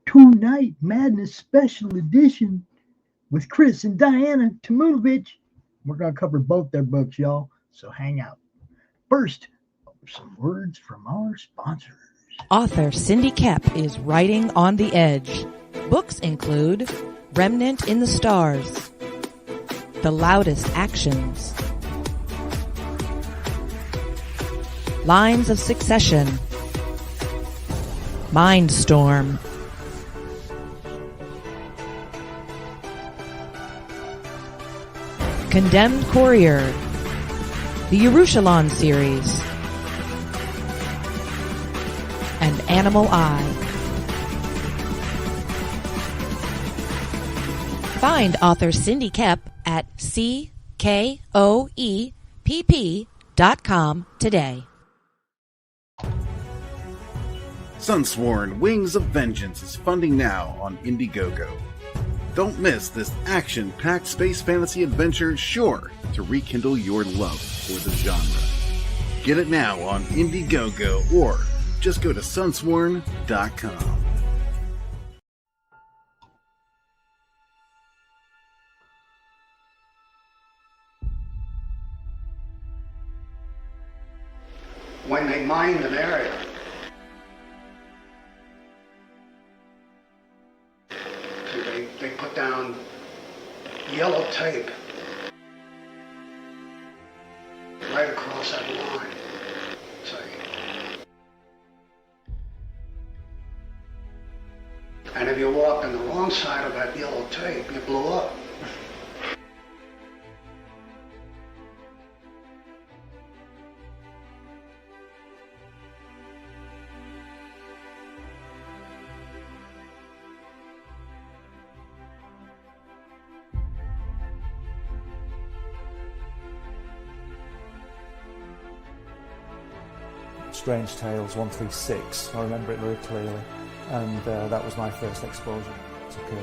Tonight Madness Special Edition with Chris and Diana Tamulevich. We're going to cover both their books, y'all, so hang out. First, some words from our sponsors. Author Cindy Kep is writing on the edge. Books include Remnant in the Stars, The Loudest Actions, Lines of Succession, Mindstorm, Condemned Courier, the Yerushalayim series, and Animal Eye. Find author Cindy Kep at CKOEPP.com today. Sunsworn Wings of Vengeance is funding now on Indiegogo. Don't miss this action-packed space fantasy adventure sure to rekindle your love for the genre. Get it now on Indiegogo or just go to sunsworn.com. When they mined an area, they put down yellow tape right across that line. And if you walked on the wrong side of that yellow tape, you blew up. Strange Tales 136, I remember it very clearly, and that was my first exposure to Kirby.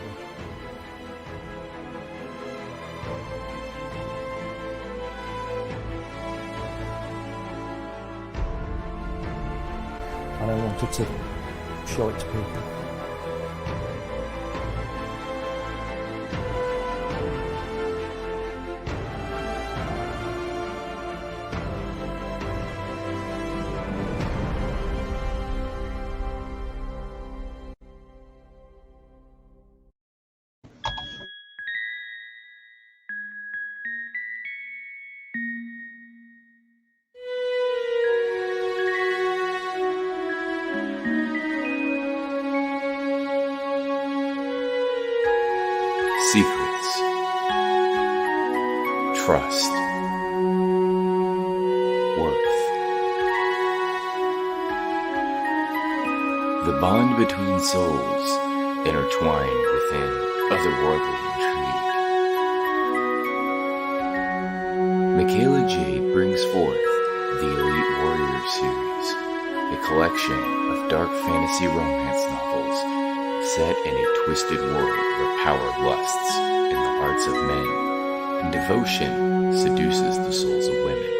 And I wanted to show it to people. Secrets, trust, worth. The bond between souls intertwined within otherworldly intrigue. Michaela Jade brings forth the Elite Warrior series, a collection of dark fantasy romance novels set in a twisted world where power lusts in the hearts of men and devotion seduces the souls of women.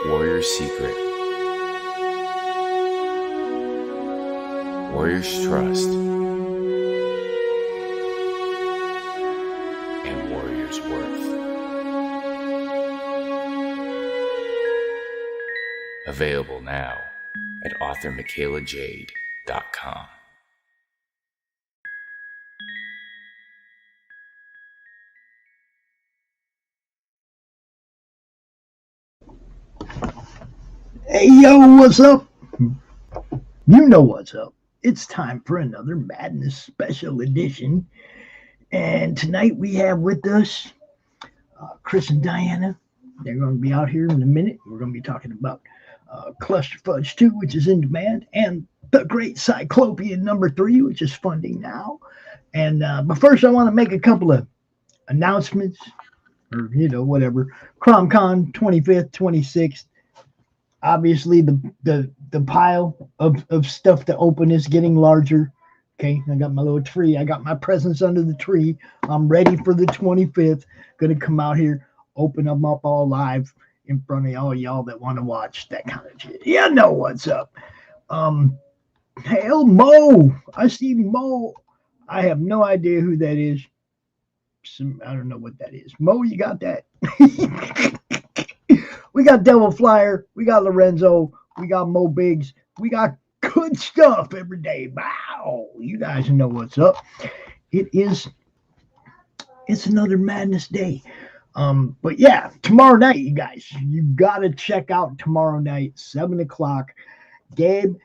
Warrior's Secret, Warrior's Trust, and Warrior's Worth. Available now at authormichaelajade.com. Hey, yo, what's up? You know what's up. It's time for another Madness Special Edition. And tonight we have with us Chris and Diana. They're going to be out here in a minute. We're going to be talking about Cluster Fudge 2, which is in demand, and The Great Cyclopean number 3, which is funding now. And but first, I want to make a couple of announcements, or whatever. CromCon 25th, 26th. Obviously, the pile of stuff to open is getting larger. Okay, I got my little tree. I got my presents under the tree. I'm ready for the 25th. Gonna come out here, open them up all live in front of all y'all that want to watch that kind of shit. You know what's up. Um, Hell, Mo. I see Mo. I have no idea who that is. I don't know what that is. Mo, you got that? We got Devil Flyer. We got Lorenzo. We got Mo Biggs. We got good stuff every day. Wow. You guys know what's up. It's another madness day. But yeah, tomorrow night, you guys, you gotta check out tomorrow night, 7 o'clock. Gabe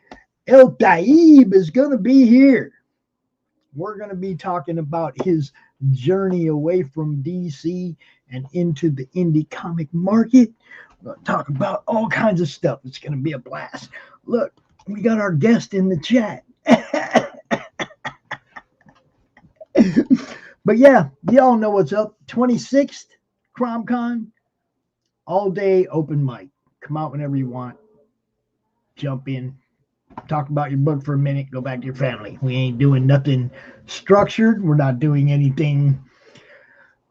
El Taib is gonna be here. We're gonna be talking about his journey away from DC and into the indie comic market. We're gonna talk about all kinds of stuff. It's gonna be a blast. Look, we got our guest in the chat. But yeah, y'all know what's up. 26th, CromCon, all day open mic. Come out whenever you want. Jump in. Talk about your book for a minute. Go back to your family. We ain't doing nothing structured. We're not doing anything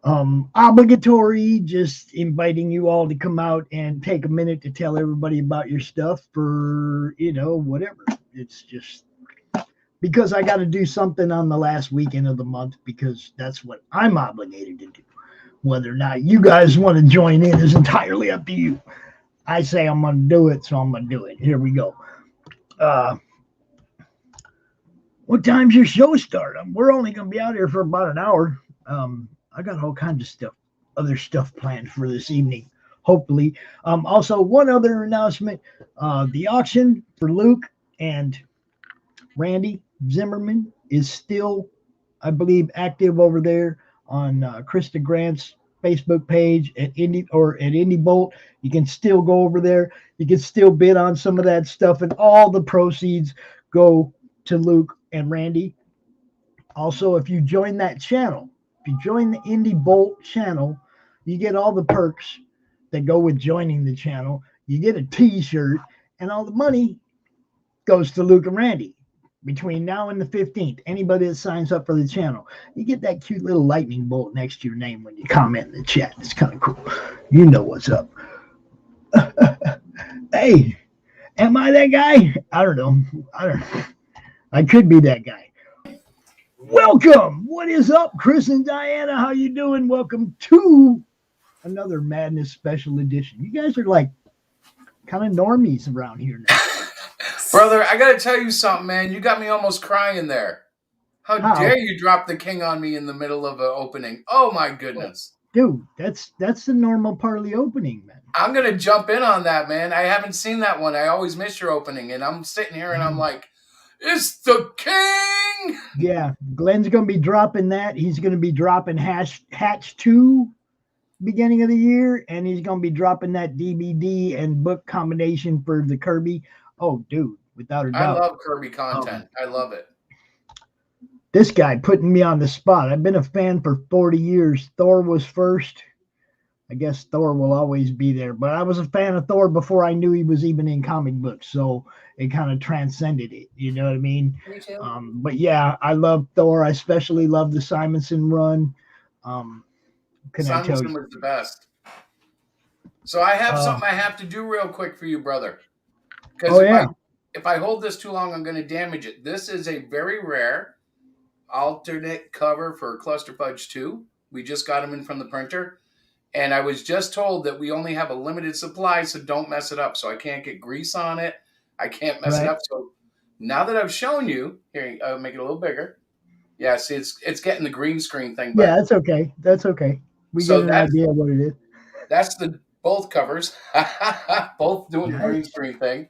obligatory. Just inviting you all to come out and take a minute to tell everybody about your stuff for, whatever. It's just because I got to do something on the last weekend of the month because that's what I'm obligated to do. Whether or not you guys want to join in is entirely up to you. I say I'm going to do it, so I'm going to do it. Here we go. What time's your show start? We're only going to be out here for about an hour. I got all kinds of stuff, other stuff planned for this evening, hopefully. Also, one other announcement. The auction for Luke and Randy Zimmerman is still, I believe, active over there on Krista Grant's Facebook page at Indie Bolt. You can still go over there. You can still bid on some of that stuff, and all the proceeds go to Luke and Randy. Also, if you join that channel, if you join the Indie Bolt channel, you get all the perks that go with joining the channel. You get a t-shirt, and all the money goes to Luke and Randy. Between now and the 15th, anybody that signs up for the channel, you get that cute little lightning bolt next to your name when you comment in the chat. It's kind of cool. You know what's up. Hey, am I that guy? I don't know. I could be that guy. Welcome. What is up, Chris and Diana? How you doing? Welcome to another Madness Special Edition. You guys are like kind of normies around here now. Brother, I got to tell you something, man. You got me almost crying there. How dare you drop the king on me in the middle of an opening? Oh, my goodness. Dude, that's the normal part of the opening, man. I'm going to jump in on that, man. I haven't seen that one. I always miss your opening, and I'm sitting here and I'm like, it's the king! Yeah, Glenn's going to be dropping that. He's going to be dropping Hatch 2 beginning of the year, and he's going to be dropping that DVD and book combination for the Kirby. Oh, dude, without a doubt. I love Kirby content. I love it. This guy putting me on the spot. I've been a fan for 40 years. Thor was first. I guess Thor will always be there. But I was a fan of Thor before I knew he was even in comic books. So it kind of transcended it. You know what I mean? Me too. But yeah, I love Thor. I especially love the Simonson run. Simonson was the best. So I have something I have to do real quick for you, brother. Because if I hold this too long, I'm going to damage it. This is a very rare alternate cover for Cluster Fudge 2. We just got them in from the printer. And I was just told that we only have a limited supply, so don't mess it up. So I can't get grease on it. I can't mess it up. So now that I've shown you, here, I'll make it a little bigger. Yeah, see, it's getting the green screen thing. Yeah, that's okay. That's okay. We get an idea what it is. That's both covers. Both doing the green screen thing.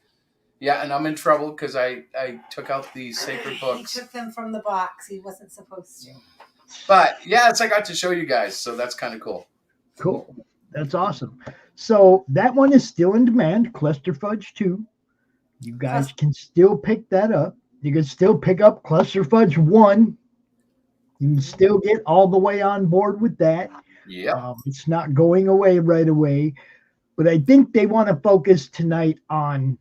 Yeah, and I'm in trouble because I took out the sacred books. He took them from the box. He wasn't supposed to. But, yes, I got to show you guys, so that's kind of cool. Cool. That's awesome. So that one is still in demand, Cluster Fudge 2. You guys can still pick that up. You can still pick up Cluster Fudge 1. You can still get all the way on board with that. Yeah. It's not going away right away. But I think they want to focus tonight on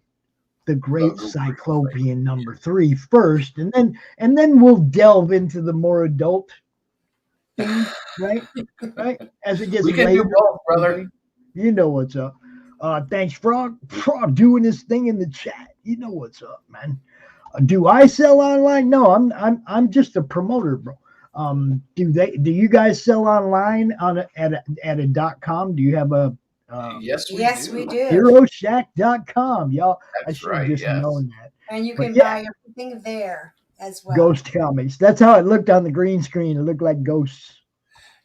the Great Cyclopean #3 first, and then we'll delve into the more adult things, right? Right? As it gets We can later, do both, brother. okay? You know what's up. Thanks, Frog doing this thing in the chat. You know what's up, man. Do I sell online? No, I'm just a promoter, bro. Do you guys sell online at a .com? Do you have a Yes, we We do. HeroShack.com, y'all? I That's should have right. just Yes. known that. And you But can yeah. buy everything there as well. Ghost comics. That's how it looked on the green screen. It looked like ghosts.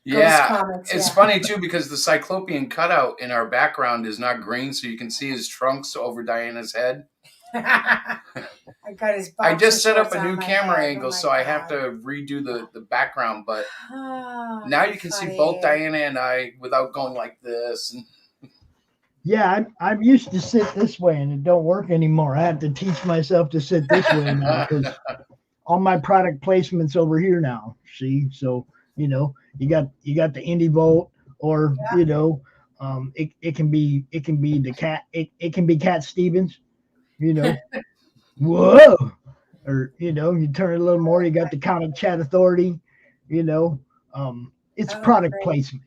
Yeah, comics, it's yeah. funny too because the Cyclopean cutout in our background is not green, so you can see his trunks over Diana's head. I got his. I just set up boxer a new shorts on my camera head. angle, Oh my so I have God. to redo the background. But Oh, now you can see funny. both Diana and I without going like this. And Yeah, I'm used to sit this way, and it don't work anymore. I have to teach myself to sit this way now because all my product placements over here now. See, so you got the Indie Volt, or it can be the cat. It can be Cat Stevens. Whoa, or you turn it a little more. You got the Comic Chat Authority. It's product great. placement.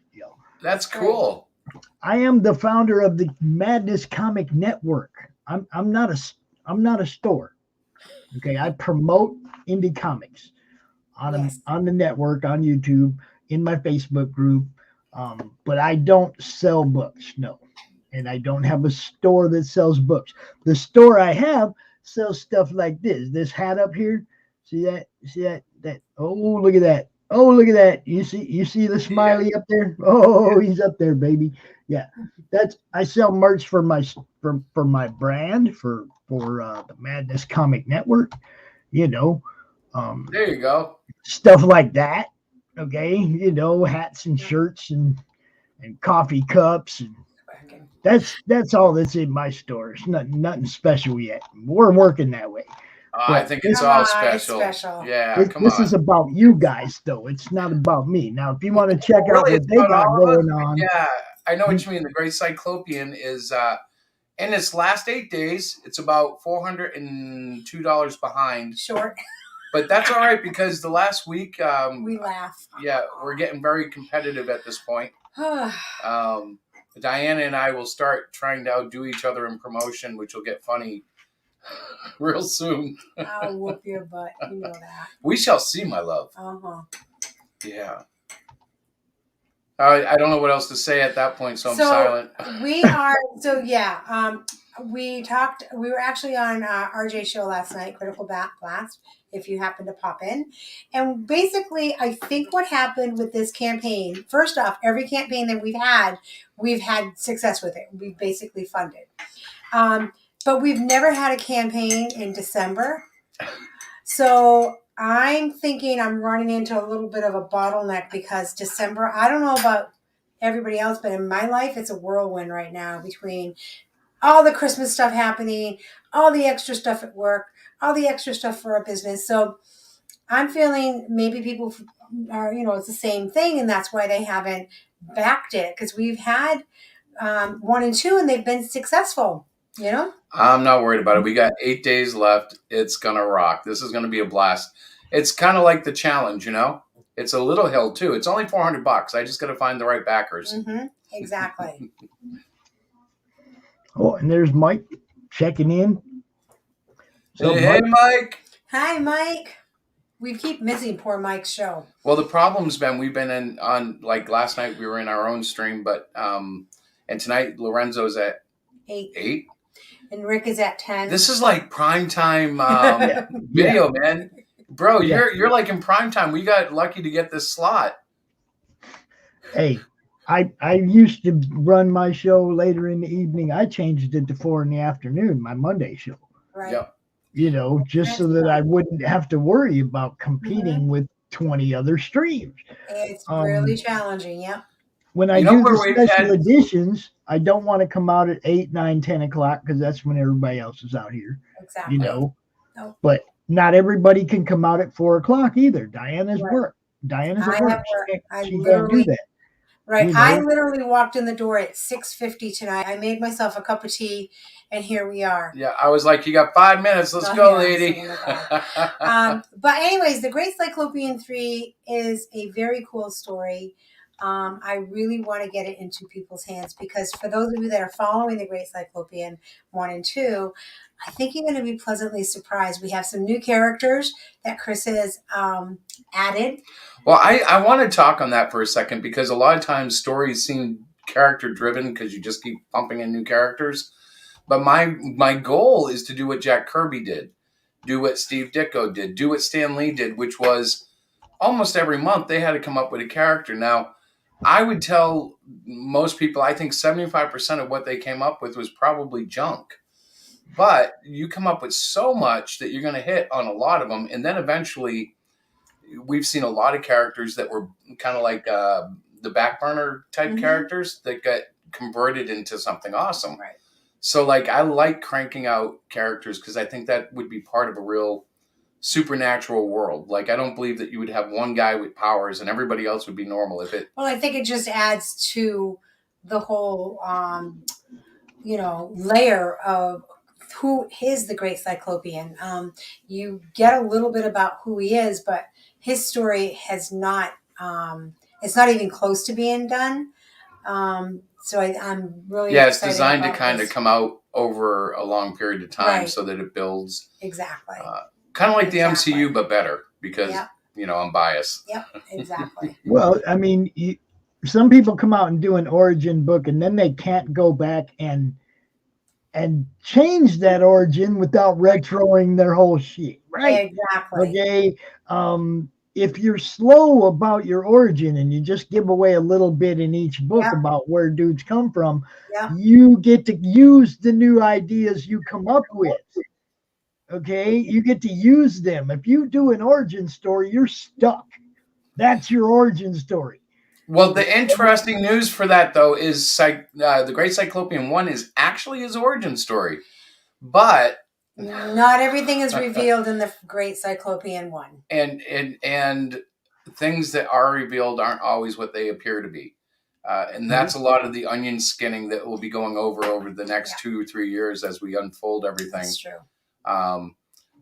that's cool. I am the founder of the Madness Comic Network. I'm not a store. Okay, I promote indie comics on the network, on YouTube, in my Facebook group. But I don't sell books, no. And I don't have a store that sells books. The store I have sells stuff like this. This hat up here. See that? Oh, look at that. Oh, look at that. You see the smiley up there? Oh, he's up there, baby. Yeah. I sell merch for my brand, for the Madness Comic Network, There you go. stuff like that. Okay, hats and shirts and coffee cups, and that's all that's in my store. It's nothing special yet. We're working that way. I think it's all special. Yeah, This is about you guys, though. It's not about me. Now, if you want to check out what they got going on, yeah, I know what you mean. The Great Cyclopean is in its last 8 days. It's about $402 behind. Short. But that's all right because the last week We laugh. Yeah, we're getting very competitive at this point. Diana and I will start trying to outdo each other in promotion, which will get funny real soon. I'll whoop your butt. You know that. We shall see, my love. Uh-huh. Yeah. I don't know what else to say at that point, so I'm silent. We are. So yeah. We talked. We were actually on RJ's show last night, Critical Blast. If you happen to pop in, and basically, I think what happened with this campaign. First off, every campaign that we've had success with it. We've basically funded. But we've never had a campaign in December. So I'm thinking I'm running into a little bit of a bottleneck because December, I don't know about everybody else, but in my life, it's a whirlwind right now between all the Christmas stuff happening, all the extra stuff at work, all the extra stuff for our business. So I'm feeling maybe people are, it's the same thing, and that's why they haven't backed it, because we've had 1 and 2 and they've been successful. I'm not worried about it. We got 8 days left. It's going to rock. This is going to be a blast. It's kind of like the challenge, It's a little hill, too. It's only $400. I just got to find the right backers. Mm-hmm. Exactly. Oh, and there's Mike checking in. So, Hey, Mike. Hi, Mike. We keep missing poor Mike's show. Well, the problem's been we've been on, like last night we were in our own stream, but and tonight Lorenzo's at 8. And Rick is at 10. This is like prime time video, man. Bro, you're like in prime time. We got lucky to get this slot. Hey, I used to run my show later in the evening. I changed it to 4 in the afternoon, my Monday show. Right. Yep. Just so that I wouldn't have to worry about competing with 20 other streams. It's really challenging, yeah. When I do the special editions, I don't want to come out at 8, 9, 10 o'clock because that's when everybody else is out here. Exactly. But not everybody can come out at 4 o'clock either. Diana's work. Diana's at work. She can't do that. Right. You know? I literally walked in the door at 6:50 tonight. I made myself a cup of tea, and here we are. Yeah, I was like, you got 5 minutes. Let's go, lady. But anyways, The Great Cyclopean 3 is a very cool story. I really want to get it into people's hands because for those of you that are following The Great Cyclopean 1 and 2, I think you're going to be pleasantly surprised. We have some new characters that Chris has added. Well, I want to talk on that for a second because a lot of times stories seem character driven because you just keep pumping in new characters. But my goal is to do what Jack Kirby did, do what Steve Ditko did, do what Stan Lee did, which was almost every month they had to come up with a character. Now, I would tell most people, I think 75% of what they came up with was probably junk. But you come up with so much that you're going to hit on a lot of them. And then eventually we've seen a lot of characters that were kind of like the back burner type characters that got converted into something awesome. Right. So like I like cranking out characters because I think that would be part of a real supernatural world. Like I don't believe that you would have one guy with powers and everybody else would be normal if it. Well, I think it just adds to the whole layer of who is the Great Cyclopean. You get a little bit about who he is, but his story has not, it's not even close to being done. So I'm really it's designed to kind of come out over a long period of time right. so that it builds. Exactly. Kind of like the MCU, but better because, I'm biased. Yep, exactly. Well, I mean, some people come out and do an origin book and then they can't go back and change that origin without retroing their whole shit, right? Exactly. Okay. If you're slow about your origin and you just give away a little bit in each book about where dudes come from, you get to use the new ideas you come up with. Okay. You get to use them. If you do an origin story, you're stuck. That's your origin story. Well, the interesting news for that, though, is The Great Cyclopean 1 is actually his origin story. But not everything is revealed in The Great Cyclopean 1. And things that are revealed aren't always what they appear to be. And that's a lot of the onion skinning that we'll be going over the next 2 or 3 years as we unfold everything. That's true.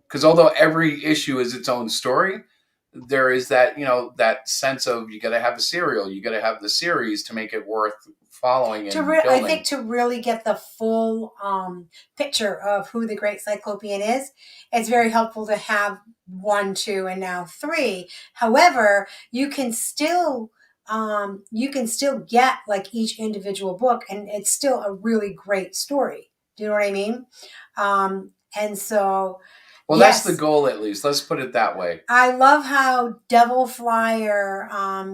Because although every issue is its own story, there is that, that sense of you got to have a serial, you got to have the series to make it worth following. I think to really get the full picture of who the Great Cyclopean is, it's very helpful to have 1, 2, and now 3. However, you can still get like each individual book, and it's still a really great story. Do you know what I mean? And so. Well, that's the goal, at least. Let's put it that way. I love how Devil Flyer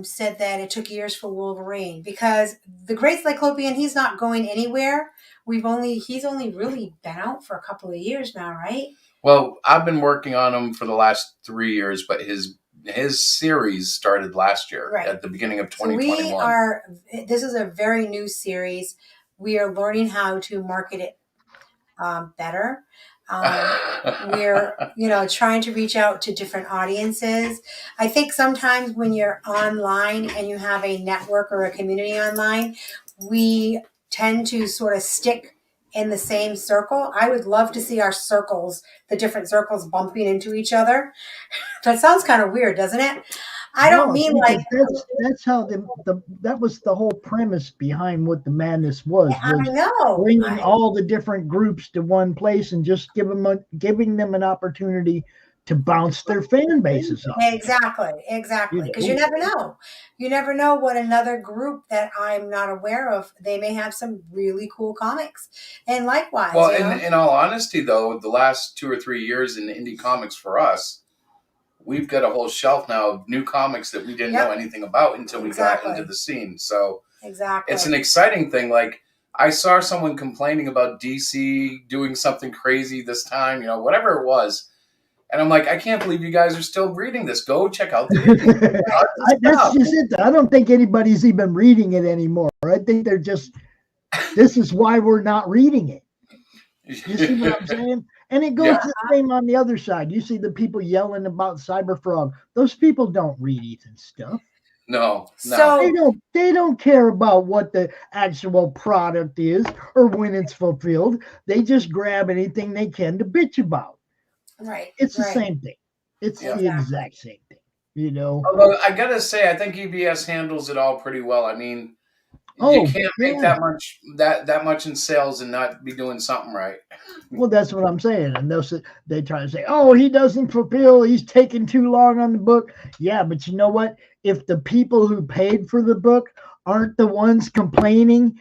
said that it took years for Wolverine because the Great Cyclopean, he's not going anywhere. He's only really been out for a couple of years now, right? Well, I've been working on him for the last 3 years, but his series started last year at the beginning of 2021. So this is a very new series. We are learning how to market it better. We're, trying to reach out to different audiences. I think sometimes when you're online and you have a network or a community online, we tend to sort of stick in the same circle. I would love to see our circles, the different circles bumping into each other. That sounds kind of weird, doesn't it? I don't mean like that's how that was the whole premise behind what the madness was. I know, bringing all the different groups to one place and just giving them an opportunity to bounce their fan bases up. Exactly. Because you never know. You never know what another group that I'm not aware of. They may have some really cool comics, and likewise. Well, in all honesty, though, the last 2 or 3 years in indie comics for us. We've got a whole shelf now of new comics that we didn't know anything about until we got into the scene. So it's an exciting thing. Like I saw someone complaining about DC doing something crazy this time, whatever it was. And I'm like, I can't believe you guys are still reading this. Go check out the That's just it. I don't think anybody's even reading it anymore. I think they're just, this is why we're not reading it. You see what I'm saying? And it goes the same on the other side. You see the people yelling about Cyberfrog. Those people don't read Ethan's stuff. No. So They don't care about what the actual product is or when it's fulfilled. They just grab anything they can to bitch about. right, It's the right, same thing. It's Yeah. the exactly. exact same thing. You know. Although I gotta say, I think EBS handles it all pretty well. I mean, you Oh can't make yeah. that much in sales and not be doing something right. Well, that's what I'm saying. And they try to say, "Oh, he doesn't fulfill. He's taking too long on the book." Yeah, but you know what? If the people who paid for the book aren't the ones complaining,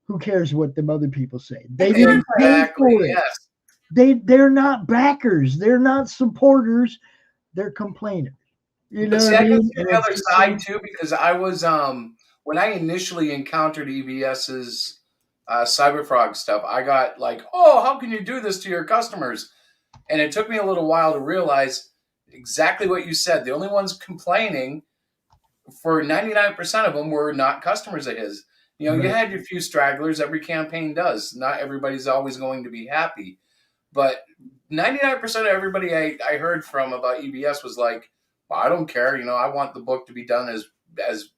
who cares what them other people say? They didn't pay Exactly. for it. Yes. They're not backers. They're not supporters. They're complainers. You But know see, what I I can mean? see And the it's other the side same. too because I was when I initially encountered EBS's Cyberfrog stuff, I got like, "Oh, how can you do this to your customers?" And it took me a little while to realize exactly what you said. The only ones complaining for 99% of them were not customers of his. You know, you Right. had your few stragglers. Every campaign does. Not everybody's always going to be happy, but 99% of everybody I heard from about EBS was like, well, I don't care. You know, I want the book to be done as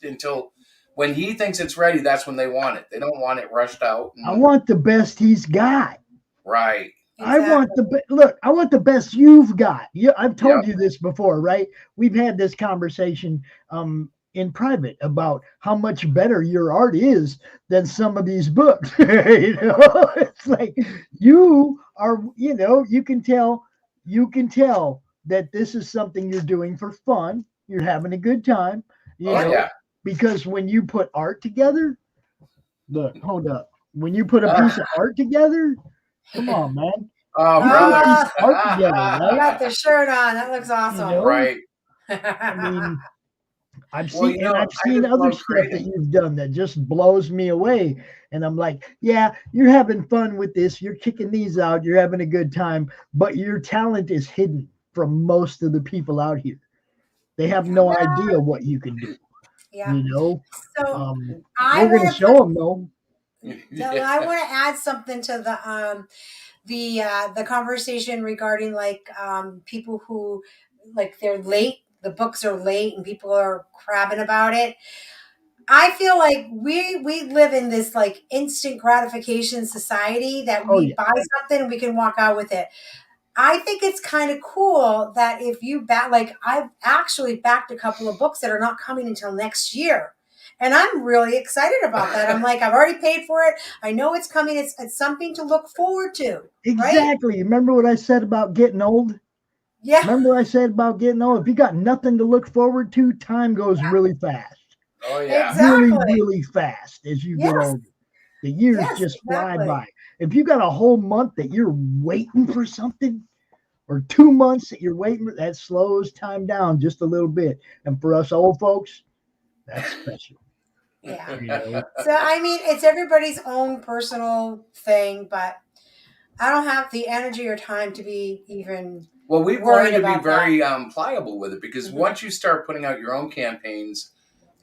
until when he thinks it's ready. That's when they want it. They don't want it rushed out. I And, want the best he's got. right. I want Exactly. look. I want the best you've got. I've Yep. told you this before, right? We've had this conversation in private about how much better your art is than some of these books. It's like you are. You can tell that this is something you're doing for fun. You're having a good time. You Oh know, yeah. because when you put art together, look, hold up. When you put a piece of art together, come on, man. Oh, You put a brother. piece of Ah, art together, you right? got the shirt on. That looks You awesome. know, Right. I mean, Well, you know, I've I seen just other love stuff that creating. you've done that just blows me away. And I'm like, yeah, you're having fun with this. You're kicking these out. You're having a good time, but your talent is hidden from most of the people out here. They have no Well, idea what you can do. yeah. You know, So um, I we're gonna want to show them though. I want to add something to the conversation regarding like people who like they're late. The books are late and people are crabbing about it. I feel like we live in this like instant gratification society that Oh we yeah, buy something and we can walk out with it. I think it's kind of cool that if you back, like I've actually backed a couple of books that are not coming until next year. And I'm really excited about that. I'm like, I've already paid for it. I know it's coming. It's something to look forward to, right? exactly. Remember what I said about getting old? Yeah, Remember what I said about getting old? If you got nothing to look forward to, time goes really fast. Oh yeah. Really, exactly. really fast as you get Yes, older. The years yes, just fly exactly. by. If you got a whole month that you're waiting for something, or 2 months that you're waiting, that slows time down just a little bit. And for us old folks, that's special. Yeah. You know, So, I mean, it's everybody's own personal thing, but I don't have the energy or time to be even Well, we've worried learned to be about that. very pliable with it because Mhm. once you start putting out your own campaigns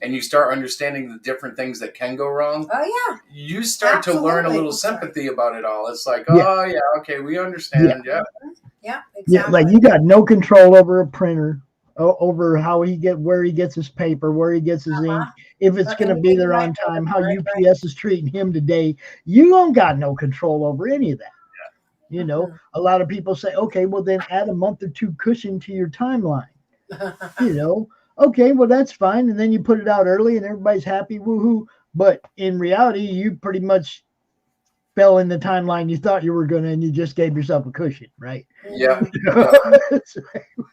and you start understanding the different things that can go wrong, Oh, yeah, you start to learn a absolutely. little I'm sorry. sympathy about it all. It's like, yeah, oh yeah, okay, we yeah, understand. Yeah, Yeah, yeah. Like exactly. you got no control over a printer, over how where he gets his paper, where he gets his ink, Uh-huh. if it's Or going to be anything there right, on right, time, how right, right. UPS is treating him today. You don't got no control over any of that. You know, Mhm. a lot of people say, okay, well, then add a month or two cushion to your timeline. You know, okay, well, that's fine. And then you put it out early and everybody's happy, woohoo. But in reality, you pretty much fell in the timeline you thought you were going to, and you just gave yourself a cushion, right? yeah, Mhm. yeah. it's, Well,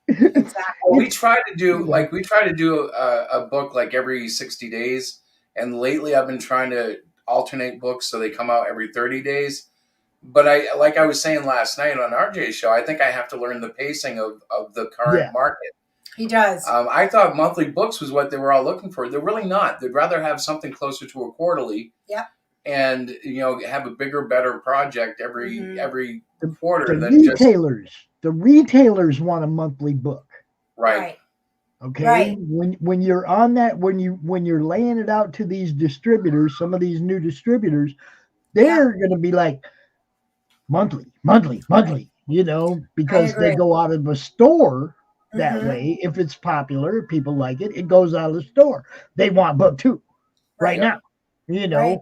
Exactly. we try to do a book like every 60 days, and lately I've been trying to alternate books so they come out every 30 days. But like I was saying last night on RJ's show, I think I have to learn the pacing of the current yeah, market. He does. I thought monthly books was what they were all looking for. They're really not. They'd rather have something closer to a quarterly Yep. and have a bigger, better project Hmm. every the, quarter the than just retailers want a monthly book. right. Right. Okay, Right. when you're on that, when you're laying it out to these distributors, some of these new distributors, Yeah. they're going to be like monthly, monthly, Right. monthly, I because they agree. go out of a store that way. If it's popular, people like it, it goes out of the store. They want book 2 right now, Right.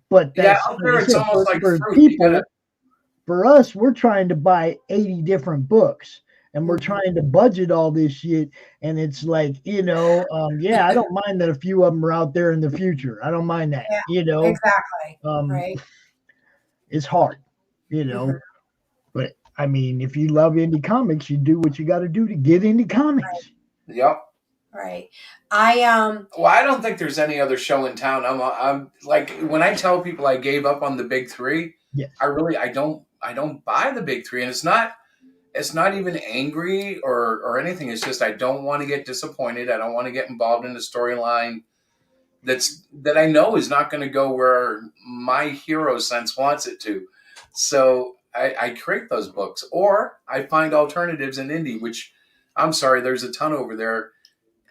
But Yeah, that's out like there I it's said, almost like for fruit. You gotta. people, for us, we're trying to buy 80 different books and we're trying to budget all this shit. And it's like, yeah, I don't mind that a few of them are out there in the future. I don't mind that, Yeah. Exactly. Right. it's hard, Mhm. but I mean, if you love indie comics, you do what you got to do to get indie comics. Yep. Right. Well, I don't think there's any other show in town. I'm like when I tell people I gave up on the big 3, Yes. I don't buy the big 3, and it's not even angry or anything. It's just I don't want to get disappointed. I don't want to get involved in a storyline that I know is not going to go where my hero sense wants it to. So I create those books, or I find alternatives in indie, which I'm sorry, there's a ton over there.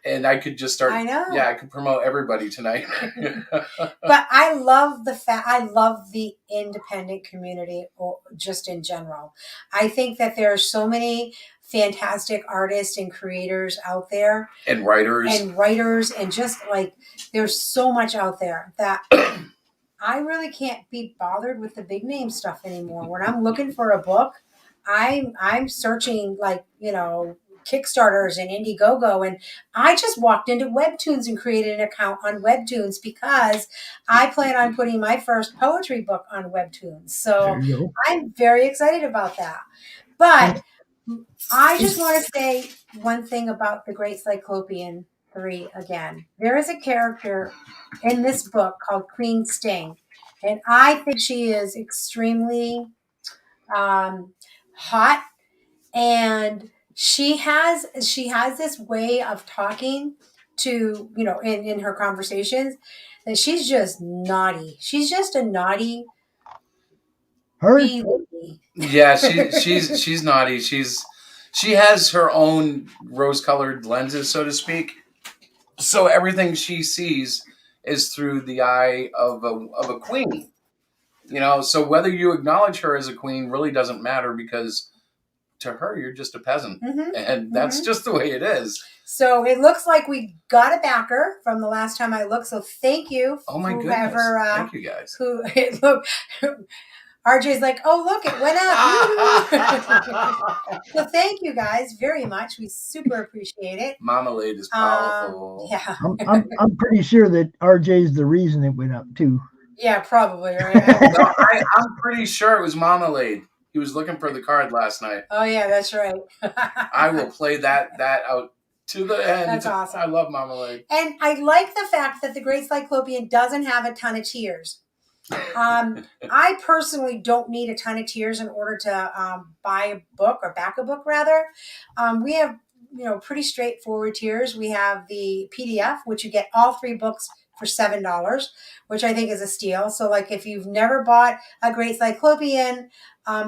And I could just start. I know. Yeah, I could promote everybody tonight. But I love I love the independent community, or just in general. I think that there are so many fantastic artists and creators out there, and writers, and just like there's so much out there that I really can't be bothered with the big name stuff anymore. When I'm looking for a book, I'm searching Kickstarters and Indiegogo, and I just walked into Webtoons and created an account on Webtoons because I plan on putting my first poetry book on Webtoons. So I'm very excited about that. But I just want to say one thing about the Great Cyclopean 3 again. There is a character in this book called Queen Sting, and I think she is extremely hot, and she has this way of talking to in her conversations that she's just naughty. She's just a naughty bee lady. Yeah, she's naughty. She has her own rose-colored lenses, so to speak. So everything she sees is through the eye of a queen. So whether you acknowledge her as a queen really doesn't matter because to her you're just a peasant, and that's just the way it is. So it looks like we got a backer from the last time I looked. So thank you. Oh my goodness! Thank you guys. Look, RJ's like, oh look, it went up. So thank you guys very much. We super appreciate it. Marmalade is powerful. Yeah, I'm pretty sure that RJ's the reason it went up too. Yeah, probably right. No, I'm pretty sure it was Marmalade. He was looking for the card last night. Oh yeah, that's right. I will play that out to the end. That's awesome. I love Marmalade. And I like the fact that the Great Cyclopean doesn't have a ton of tears. I personally don't need a ton of tears in order to buy a book or back a book rather. We have pretty straightforward tiers. We have the PDF, which you get all 3 books for $7, which I think is a steal. So like if you've never bought a Great Cyclopean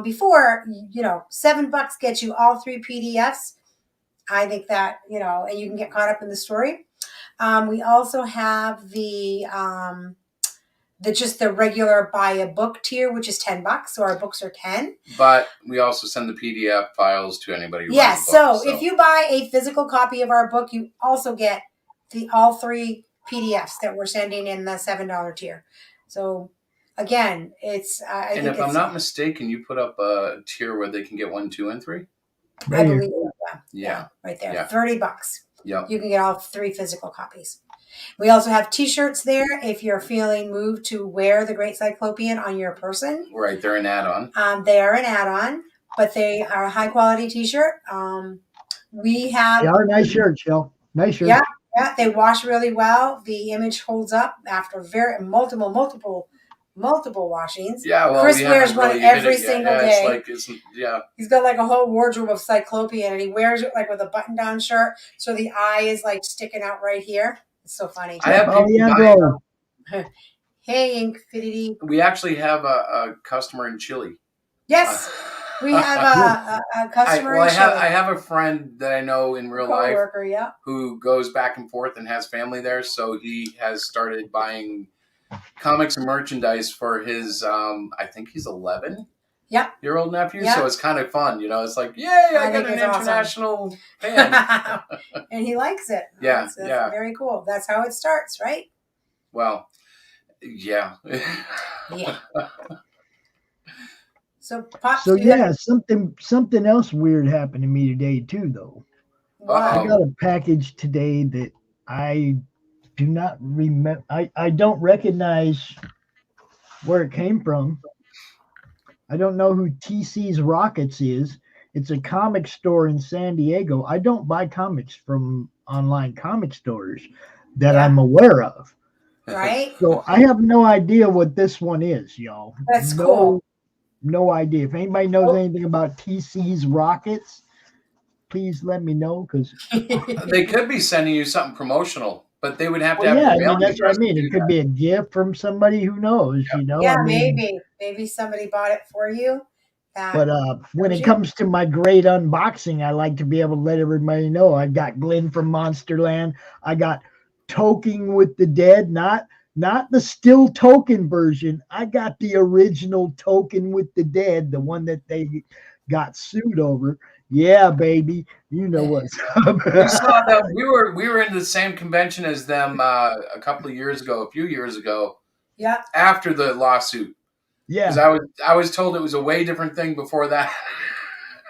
before, $7 gets you all 3 PDFs. I think that, and you can get caught up in the story. We also have the regular buy a book tier, which is $10. So our books are $10. But we also send the PDF files to anybody who yes. So if you buy a physical copy of our book, you also get all 3 PDFs that we're sending in the $7 tier. So again, it's if I'm not mistaken, you put up a tier where they can get 1, 2, and 3. I believe yeah, right there, yeah. $30. Yeah, you can get all 3 physical copies. We also have T-shirts there if you're feeling moved to wear the Great Cyclopean on your person. Right, they're an add-on. They are an add-on, but they are a high-quality T-shirt. They are nice shirts, Jill. Nice shirts. Yeah, they wash really well. The image holds up after multiple washings. Yeah, well, Chris wears one every single day. Yeah. He's got like a whole wardrobe of Cyclopean, and he wears it like with a button-down shirt, so the eye is like sticking out right here. It's so funny. I have people Hey, Infinity. We actually have a customer in Chile. Yes. We have a customer in Chile. I have a friend that I know in real life who goes back and forth and has family there. So he has started buying comics and merchandise for his, I think he's 11. Yep. Your old nephew? Yep. So it's kind of fun, It's like, yay, I got an international fan. And he likes it. Yeah, that's very cool. That's how it starts, right? Well, yeah. Yeah. So, Pops. So yeah, something else weird happened to me today too, though. I got a package today that I do not remember. I don't recognize where it came from. I don't know who TC's Rockets is. It's a comic store in San Diego. I don't buy comics from online comic stores that I'm aware of. Right. So I have no idea what this one is, y'all. That's cool. No idea. If anybody knows anything about TC's Rockets, please let me know, because they could be sending you something promotional, but they would have to have I your mean, that's what I mean. It could be a gift from somebody who knows, Yeah, I mean, maybe somebody bought it for you. But when it comes to my great unboxing, I like to be able to let everybody know I got Glenn from Monsterland. I got Toking with the Dead, not the still Token version. I got the original Token with the Dead, the one that they got sued over. Yeah, baby, you know what's up. We saw them. We were in the same convention as them a few years ago. Yeah. After the lawsuit. Yeah. Because I was told it was a way different thing before that.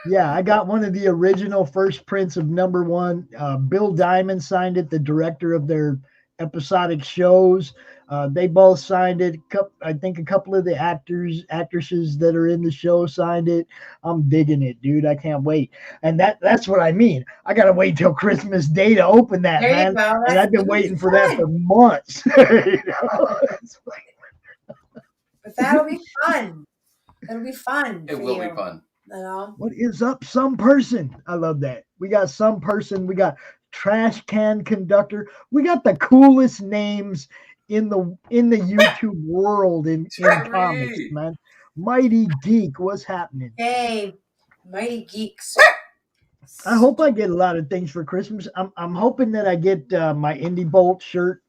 Yeah, I got one of the original first prints of #1. Bill Diamond signed it, the director of their episodic shows. They both signed it. I think a couple of the actresses that are in the show signed it. I'm digging it, dude. I can't wait. And that's what I mean. I gotta wait till Christmas Day to open that, there man. You go. And I've been waiting for that for months. But that'll be fun. It'll be fun. It will be fun. What is up, some person? I love that. We got some person. We got trash can conductor. We got the coolest names in the YouTube world in comics, man. Mighty Geek, what's happening? Hey, Mighty Geeks. I hope I get a lot of things for Christmas. I'm hoping that I get my Indie Bolt shirt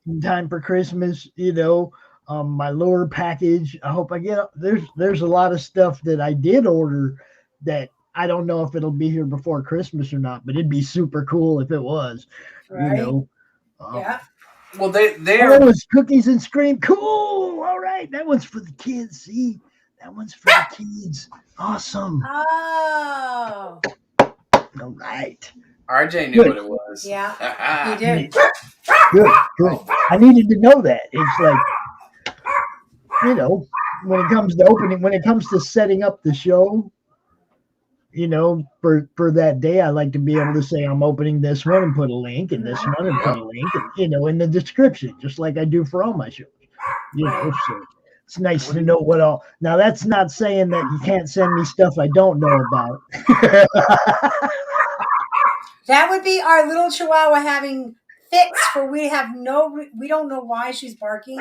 in time for Christmas. My lure package. I hope I get. There's a lot of stuff that I did order that I don't know if it'll be here before Christmas or not, but it'd be super cool if it was. Right. Yeah. Well, they are. That was Cookies and Scream. Cool. All right, that one's for the kids. See, that one's for the kids. Awesome. Oh. All right. RJ knew what it was. Yeah, he did. Good. I needed to know that. It's like, when it comes to opening, when it comes to setting up the show, for that day, I like to be able to say I'm opening this one and put a link, and this one and put a link, and, in the description, just like I do for all my shows. So it's nice to know what all. Now, that's not saying that you can't send me stuff I don't know about. That would be our little Chihuahua having fits for we don't know why she's barking.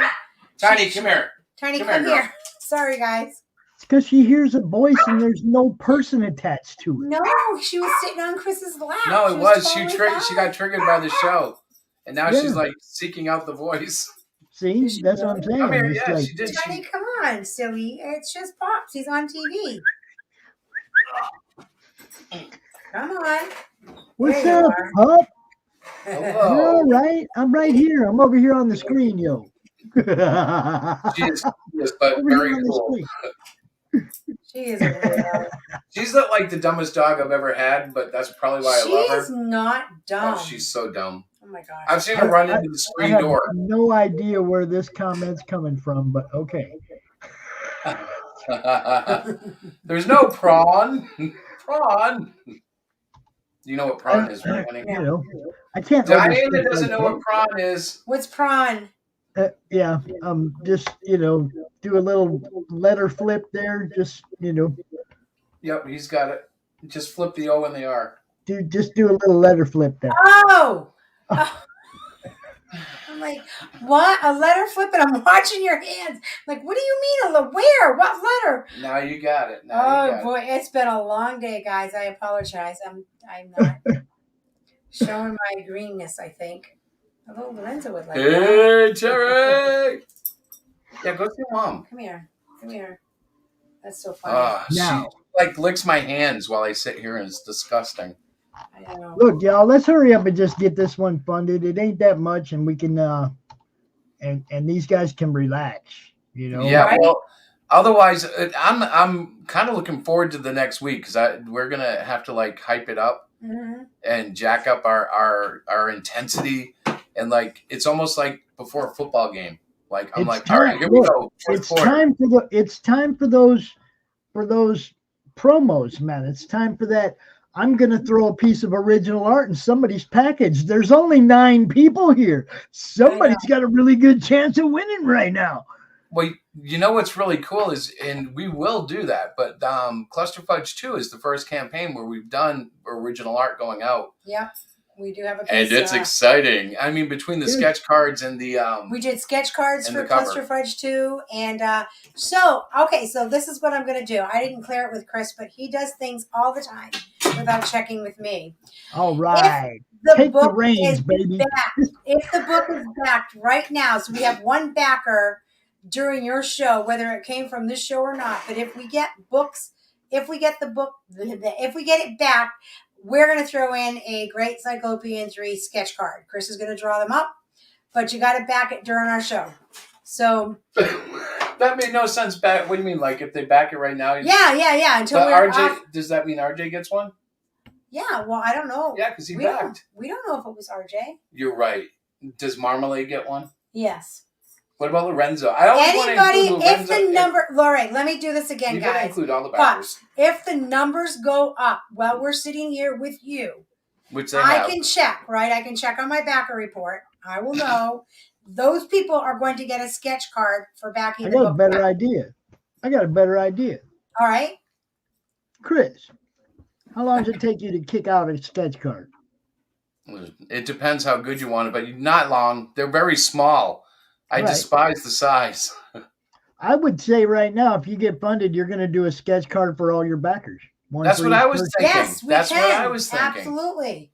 Tiny, come here. Tiny, come here. Sorry, guys. It's because she hears a voice and there's no person attached to it. No, she was sitting on Chris's lap. No, it was. She got triggered by the show. And now she's like seeking out the voice. See, that's what I'm saying. Come here, she did. Tiny, come on, silly. It's just Pops. He's on TV. Come on. What's up, Pup? Hello. You're all right. I'm right here. I'm over here on the screen, yo. She is but very cool. She is a weirdo. She's like the dumbest dog I've ever had, but that's probably why I love her. She's not dumb. Oh, she's so dumb. Oh my gosh. I've seen her run into the screen door. I have no idea where this comment's coming from, but okay. There's no prawn. Prawn. You know what prawn is, right, honey? I can't. Diana doesn't know what prawn is. What's prawn? Yeah. Just do a little letter flip there. Just Yep, he's got it. Just flip the O and the R. Just do a little letter flip there. Oh. I'm like, what? A letter flip, and I'm watching your hands. Like, what do you mean? Where? What letter? Now you got it. Boy, it's been a long day, guys. I apologize. I'm not showing my greenness, I think. Although Lorenzo would like that. Hey, Cherry! Yeah, go see Mom. Come here. That's so funny. Now, she like licks my hands while I sit here, and it's disgusting. I know. look, y'all, let's hurry up and just get this one funded. It ain't that much, and we can and these guys can relax. You know. Yeah, Right? well, otherwise, I'm kind of looking forward to the next week because we're gonna have to like hype it up Mm-hmm. and jack up our intensity, and like it's almost like before a football game. Like I'm It's like, all right, time. here we Look, go. Fourth it's quarter. time for those promos, man. It's time for that. I'm gonna throw a piece of original art in somebody's package. There's only 9 people here. Somebody's got a really good chance of winning right now. Well, you know what's really cool is, and we will do that, but Cluster Fudge 2 is the first campaign where we've done original art going out. Yep. We do have a piece, And it's exciting. I mean, between the sketch cards and the we did sketch cards and for the cover. Cluster Fudge 2. And so this is what I'm going to do. I didn't clear it with Chris, but he does things all the time without checking with me. All right. The Take the book reins, is baby. backed. If the book is backed right now, so we have one backer during your show, whether it came from this show or not. But if we get books, if we get it back, we're going to throw in a Great Cyclopean 3 sketch card. Chris is going to draw them up, but you got to back it during our show. So that made no sense. Back? What do you mean? Like if they back it right now? Yeah. Until but we're RJ, off. does that mean RJ gets one? Yeah. Well, I don't know. Yeah, because he we backed. We don't know if it was RJ. You're right. Does Marmalade get one? Yes. What about Lorenzo? I always want to include Lorenzo. If the number, Lori, let me do this again, guys. You guys. gotta include all the backers. But if the numbers go up while we're sitting here with you, which they I can check, right? I can check on my backer report. I will know. Those people are going to get a sketch card for backing the book. I got a better idea. All right. Chris, how long does it take you to kick out a sketch card? It depends how good you want it, but not long. They're very small. I despise the size. I would say right now, if you get funded, you're going to do a sketch card for all your backers. That's what I was thinking. Yes, That's what I was thinking. Absolutely.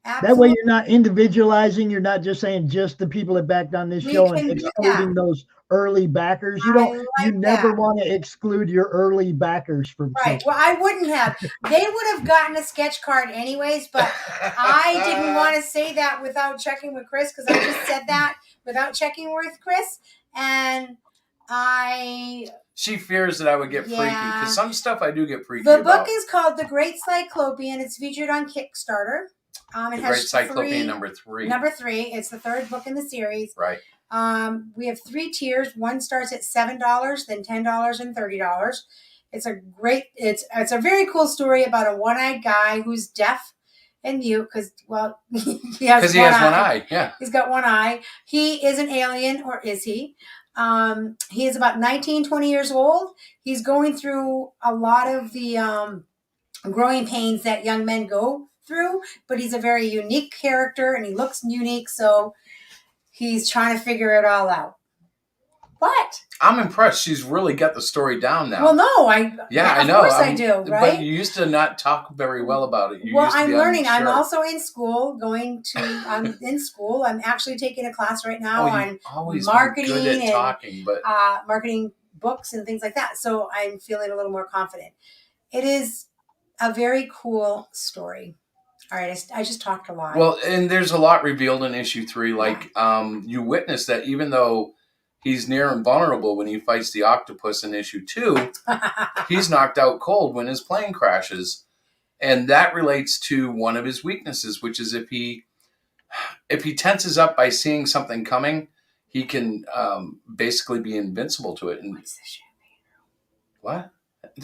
That way you're not individualizing. You're not just saying just the people that backed on this show and excluding those early backers. You never want to exclude your early backers from right. Well, I wouldn't have. They would have gotten a sketch card anyways, but I didn't want to say that without checking with Chris because I just said that without checking with Chris, and She fears that I would get freaky because some stuff I do get freaky The about. book is called The Great Cyclopean. It's featured on Kickstarter. It has Great Cyclopean number 3. Number 3. It's the 3rd book in the series. Right. We have 3 tiers. One starts at $7, then $10, and $30. It's a very cool story about a one-eyed guy who's deaf and mute because he has one eye. Yeah, he's got one eye. He is an alien, or is he? He is about 19, 20 years old. He's going through a lot of the growing pains that young men go through, but he's a very unique character and he looks unique, so he's trying to figure it all out. But I'm impressed. She's really got the story down now. Well, no, I know. Of course I do, right? But you used to not talk very well about it. I'm learning. I'm also in school. I'm in school. I'm actually taking a class right now on marketing and talking, but marketing books and things like that. So I'm feeling a little more confident. It is a very cool story. All right, I just talked a lot. Well, and there's a lot revealed in issue 3. Like you witness that even though he's near invulnerable when he fights the octopus in issue 2, he's knocked out cold when his plane crashes. And that relates to one of his weaknesses, which is if he tenses up by seeing something coming, he can basically be invincible to it. And what's the champagne? What?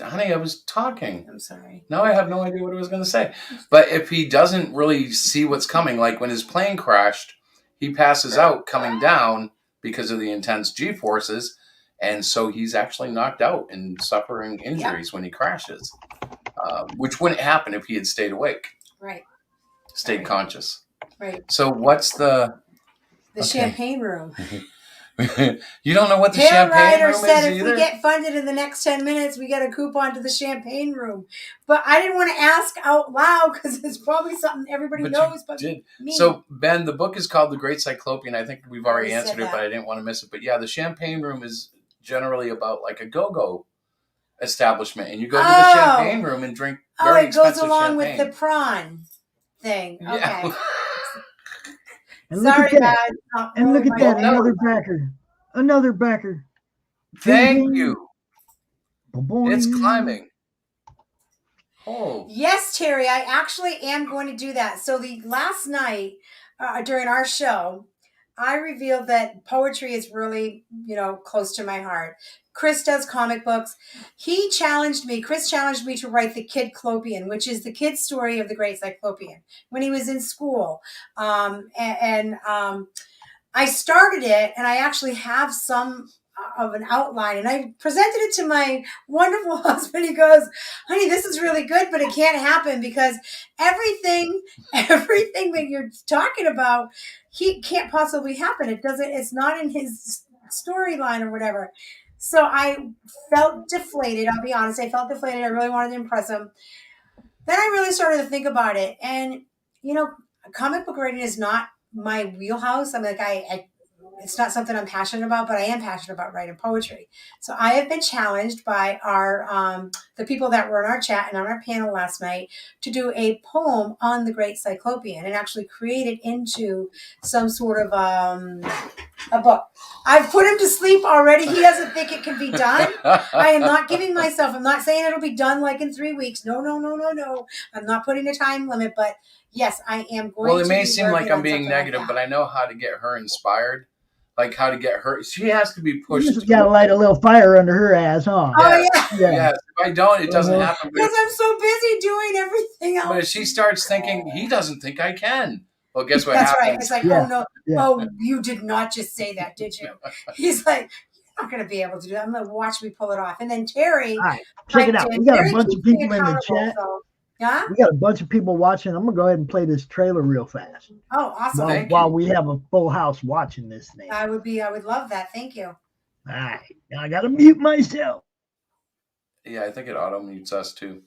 Honey, I was talking. I'm sorry. Now I have no idea what I was going to say. But if he doesn't really see what's coming, like when his plane crashed, he passes out coming down because of the intense G-forces, and so he's actually knocked out and suffering injuries when he crashes, which wouldn't happen if he had stayed awake. Right. Stayed conscious. Right. So what's the champagne room? You don't know what the Tail champagne Rider room said is if either? we get funded in the next 10 minutes, we get a coupon to the champagne room. But I didn't want to ask out loud because it's probably something everybody knows. But me. So, Ben, the book is called The Great Cyclopean. I think we've already answered it, that. but I didn't want to miss it. But yeah, the champagne room is generally about like a go-go. establishment, and you go to the champagne room and drink very expensive champagne. Oh, it goes along with the prawn thing. Yeah. Okay. And Sorry, look at that. guys. And look at that. Another backer. Another backer. Thank you. Ba-boing. It's climbing. Oh. Yes, Terry, I actually am going to do that. So last night during our show, I revealed that poetry is really, close to my heart. Chris does comic books. Chris challenged me to write the Kid Clopian, which is the kid's story of the Great Cyclopean when he was in school. I started it, and I actually have some of an outline, and I presented it to my wonderful husband. He goes, honey, this is really good, but it can't happen because everything that you're talking about, he can't possibly happen. It's not in his storyline or whatever. So I felt deflated. I'll be honest. I felt deflated. I really wanted to impress him. Then I really started to think about it. And, comic book writing is not my wheelhouse. I'm like, it's not something I'm passionate about, but I am passionate about writing poetry. So I have been challenged by the people that were in our chat and on our panel last night to do a poem on the Great Cyclopean and actually create it into some sort of a book. I've put him to sleep already. He doesn't think it can be done. I am not giving myself, I'm not saying it'll be done like in 3 weeks. No. I'm not putting a time limit, but yes, I am going to. Well, it may seem like I'm being negative, but I know how to get her inspired. Like how to get her. She has to be pushed. You just got to light a little fire under her ass, huh? Oh, yeah. Yes. If I don't, it doesn't happen. Because I'm so busy doing everything else. But if she starts thinking, he doesn't think I can. Well, guess what That's happens? right. It's like, oh, no. Yeah. Oh, you did not just say that, did you? He's like, you're not going to be able to do that. I'm going to watch me pull it off. And then Terry. All right. Check it out. We got a bunch of people in the chat. So, yeah? We got a bunch of people watching. I'm going to go ahead and play this trailer real fast. Oh, awesome. While we have a full house watching this thing. I would love that. Thank you. All right. Now I got to mute myself. Yeah, I think it auto mutes us too.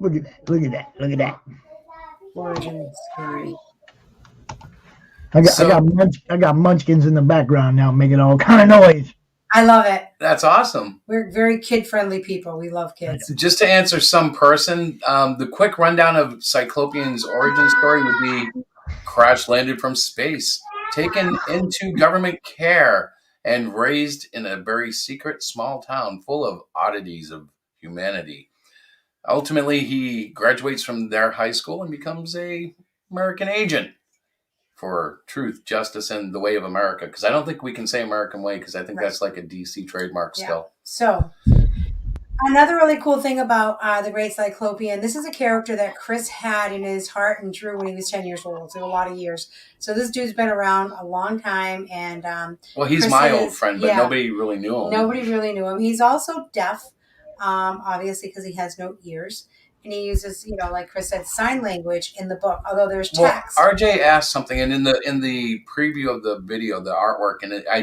Look at that. Look at that. Look at that. Origin story. I got munchkins in the background now making all kind of noise. I love it. That's awesome. We're very kid-friendly people. We love kids. Just to answer some person, the quick rundown of Cyclopean's origin story would be crash landed from space, taken into government care, and raised in a very secret small town full of oddities of humanity. Ultimately, he graduates from their high school and becomes a American agent for truth, justice, and the way of America. Because I don't think we can say American way, because I think that's like a DC trademark still. So another really cool thing about the Great Cyclopean, this is a character that Chris had in his heart and drew when he was 10 years old. So a lot of years. So this dude's been around a long time. And well, he's Chris my old friend, but nobody really knew him. Nobody really knew him. He's also deaf, obviously, because he has no ears. And he uses, like Chris said, sign language in the book, although there's text. Well, RJ asked something, and in the preview of the video, the artwork, and I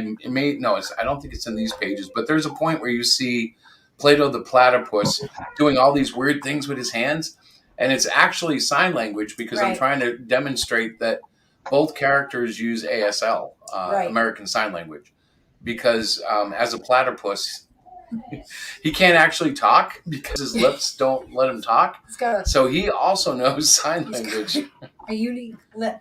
don't think it's in these pages, but there's a point where you see Plato the platypus doing all these weird things with his hands, and it's actually sign language because I'm trying to demonstrate that both characters use ASL, Right. American Sign Language, because as a platypus, he can't actually talk because his lips don't let him talk. So he also knows sign language. A unique lip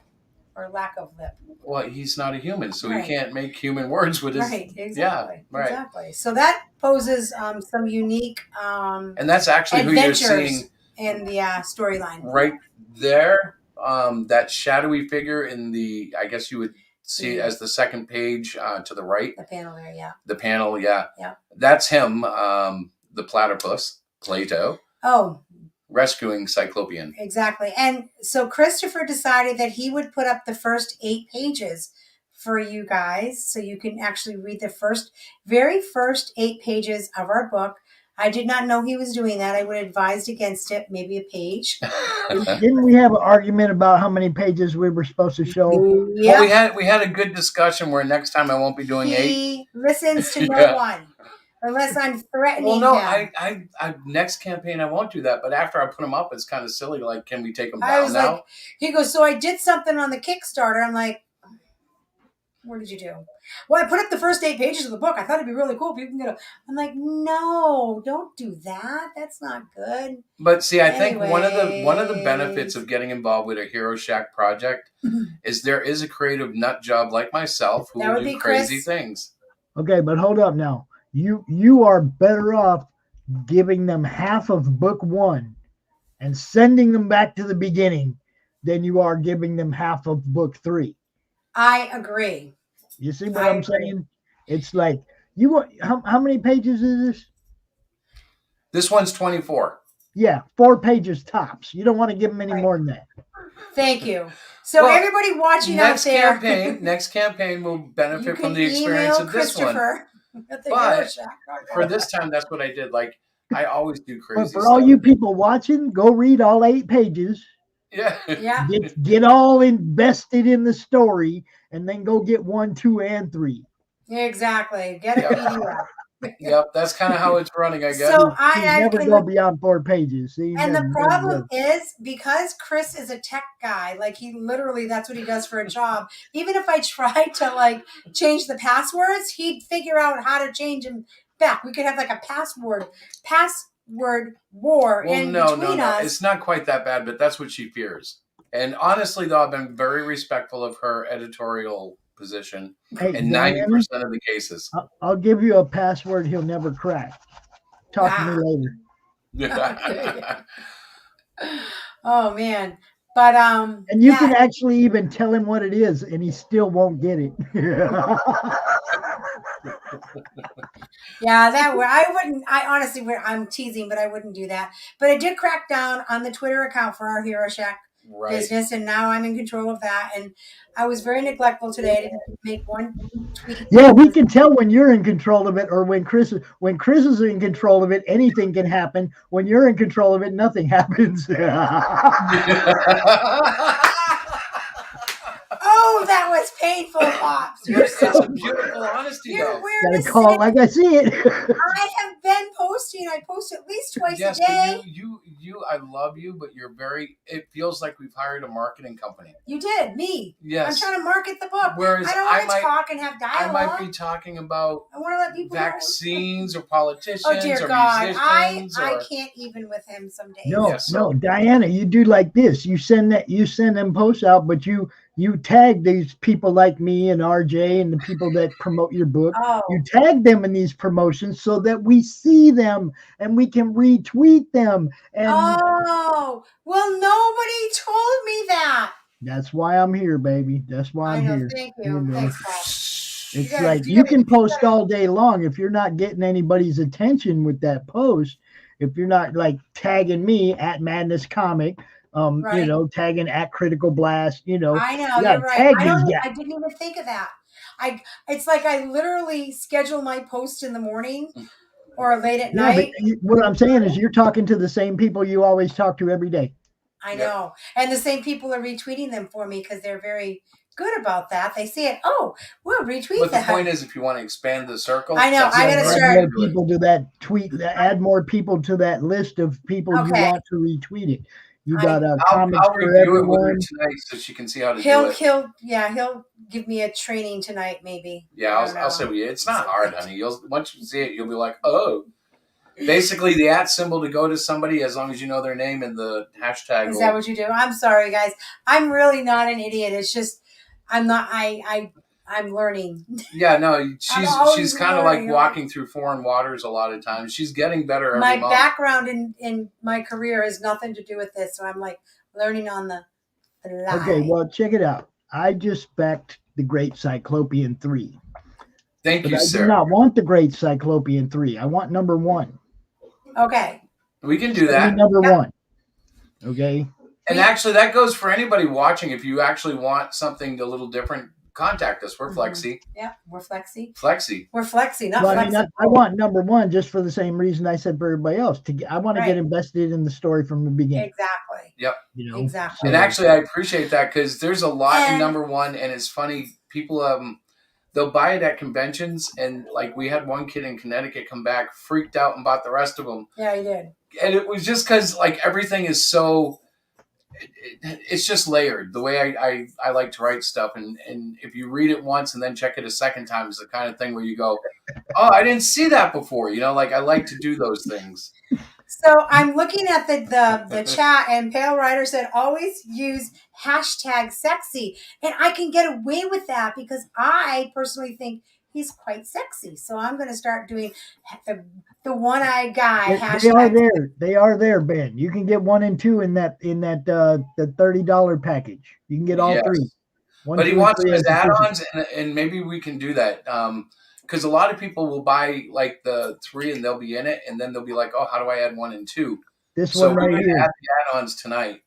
or lack of lip. Well, he's not a human, so Right. he can't make human words with his. Right, exactly. Yeah, right. Exactly. So that poses some unique and that's actually who you're seeing in the storyline. Right there. That shadowy figure in the, I guess you would see as the second page to the right. The panel there, yeah. The panel, yeah. Yeah. That's him, the platypus, Plato. Oh. Rescuing Cyclopean. Exactly. And so Christopher decided that he would put up the first 8 pages for you guys, so you can actually read the very first 8 pages of our book. I did not know he was doing that. I would have advised against it, maybe a page. Didn't we have an argument about how many pages we were supposed to show? Yeah. Well, we had a good discussion where next time I won't be doing 8. He listens to no one. Unless I'm threatening him. I next campaign I won't do that. But after I put them up, it's kind of silly. Like, can we take them down now? Like, he goes, so I did something on the Kickstarter. I'm like, what did you do? Well, I put up the first 8 pages of the book. I thought it'd be really cool. People can get I'm like, no, don't do that. That's not good. But see, I think one of the benefits of getting involved with a Hero Shack project is there is a creative nut job like myself who will do crazy things. Okay, but hold up now. You are better off giving them half of book 1 and sending them back to the beginning than you are giving them half of book 3. I agree. You see what I'm saying? It's like, you want how many pages is this? This one's 24. Yeah, 4 pages tops. You don't want to give them any more than that. Thank you. So everybody watching out there, next campaign will benefit from the experience of this one. But for this time, that's what I did. Like, I always do crazy stuff. But for all you people watching, go read all 8 pages. Yeah. Yeah. Get all invested in the story, and then go get 1, 2, and 3. Exactly. Get a PDF. Yep, that's kind of how it's running, I guess. So I never go beyond 4 pages. And the problem is, because Chris is a tech guy, like he literally, that's what he does for a job. Even if I tried to change the passwords, he'd figure out how to change them back. We could have like a password war between us. It's not quite that bad, but that's what she fears. And honestly, though, I've been very respectful of her editorial position in 90% of the cases. I'll give you a password he'll never crack. Talk to me later. Oh man. But and you can actually even tell him what it is and he still won't get it. Yeah, I honestly, I'm teasing, but I wouldn't do that. But I did crack down on the Twitter account for our Hero Shack business, and now I'm in control of that. And I was very neglectful today. I didn't make one tweet. Yeah, we can tell when you're in control of it, or when Chris is in control of it, anything can happen. When you're in control of it, nothing happens. Oh, that was painful, Pops. You're so beautiful honesty. You're weird. Gotta call it like I see it. I have been posting. I post at least twice a day. You, I love you, but you're very. It feels like we've hired a marketing company. You did me. Yes. I'm trying to market the book. Whereas I don't want to talk and have dialogue. I might be talking about I want to let people vaccines or politicians. Oh dear or God, musicians I can't even with him some days. No, Diana, you do like this. You send them posts out, but you tag these people like me and RJ and the people that promote your book. Oh. You tag them in these promotions so that we see them and we can retweet them. And oh, well, nobody told me that. That's why I'm here, baby. That's why I'm here. Thank you. Thanks, Paul. It's like you can post all day long. If you're not getting anybody's attention with that post, if you're not like tagging me at Madness Comic, tagging at Critical Blast, I know, you're right. I didn't even think of that. It's like I literally schedule my post in the morning or late at night. What I'm saying is you're talking to the same people you always talk to every day. I know. And the same people are retweeting them for me because they're very good about that. They see it. Oh, we'll retweet that. But the point is, if you want to expand the circle, I know. I got to start. Add more people to that tweet. Add more people to that list of people you want to retweet it. You got I'll comics for review it with her everyone. tonight so she can see how to do He'll it. he'll give me a training tonight, maybe. Yeah, I'll say with you. It's not hard, honey. Once you see it, you'll be like, oh. Basically, the @ symbol to go to somebody, as long as you know their name and the hashtag. Is that what you do? I'm sorry, guys. I'm really not an idiot. It's just I'm not. I'm learning. Yeah, no, she's kind of like learning. walking through foreign waters a lot of times. She's getting better every My month. background in my career has nothing to do with this, so I'm like learning on the fly. Okay, well, check it out. I just backed the Great Cyclopean 3. Thank But you, I sir. do not want the Great Cyclopean 3. I want number 1. Okay. We can do that. Number 1. Okay. And actually, that goes for anybody watching. If you actually want something a little different, contact us. We're Flexi. Yeah, we're Flexi. Flexi. We're Flexi, not Well, Flexi. I want number 1 just for the same reason I said for everybody else. I want to get invested in the story from the beginning. Exactly. Yep. You know. Exactly. And actually, I appreciate that because there's a lot in number 1, and it's funny. People they'll buy it at conventions, and like we had one kid in Connecticut come back, freaked out, and bought the rest of them. Yeah, he did. And it was just because like everything is so. It's just layered. The way I like to write stuff, and if you read it once and then check it a second time, is the kind of thing where you go, "Oh, I didn't see that before." You know, like I like to do those things. So I'm looking at the chat, and Pale Rider said, always use #sexy. And I can get away with that because I personally think he's quite sexy. So I'm going to start doing the one-eyed guy. They are there, Ben. You can get 1 and 2 in that the $30 package. You can get all 3. But he wants them as add-ons, and maybe we can do that. Because a lot of people will buy like the 3 and they'll be in it, and then they'll be like, "Oh, how do I add 1 and 2?" This one right here. Add the add-ons tonight.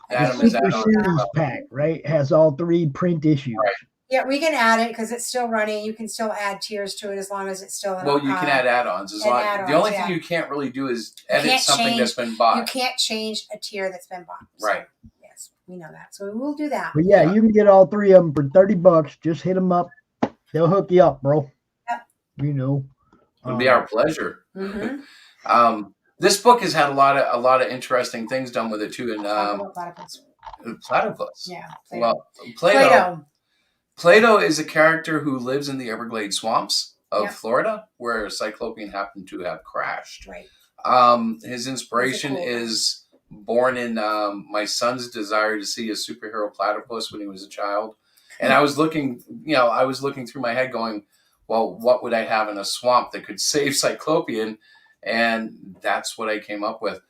The Super Series pack, right, has all 3 print issues. Right. Yeah, we can add it because it's still running. You can still add tiers to it as long as it's still. Well, you can add add-ons. The only thing you can't really do is edit something that's been bought. You can't change a tier that's been bought. So, right. Yes, we know that. So we'll do that. But yeah, you can get all 3 of them for $30. Just hit them up. They'll hook you up, bro. Yep. You know. It'll be our pleasure. Mm-hmm. This book has had a lot of interesting things done with it too. And platypus. Yeah. Plato. Well, Plato is a character who lives in the Everglades swamps of Florida, where Cyclopean happened to have crashed. Right. His inspiration is born in my son's desire to see a superhero platypus when he was a child. And I was looking through my head going, well, what would I have in a swamp that could save Cyclopean? And that's what I came up with.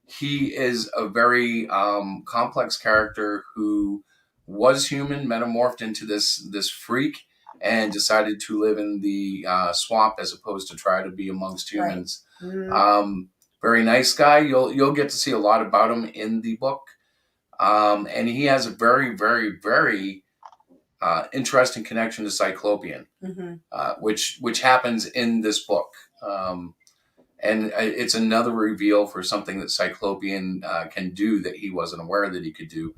He is a very complex character who was human, metamorphed into this freak, and decided to live in the swamp as opposed to try to be amongst humans. Right. Mm-hmm. Very nice guy. You'll get to see a lot about him in the book, and he has a very, very, very interesting connection to Cyclopean, which happens in this book. And it's another reveal for something that Cyclopean can do that he wasn't aware that he could do.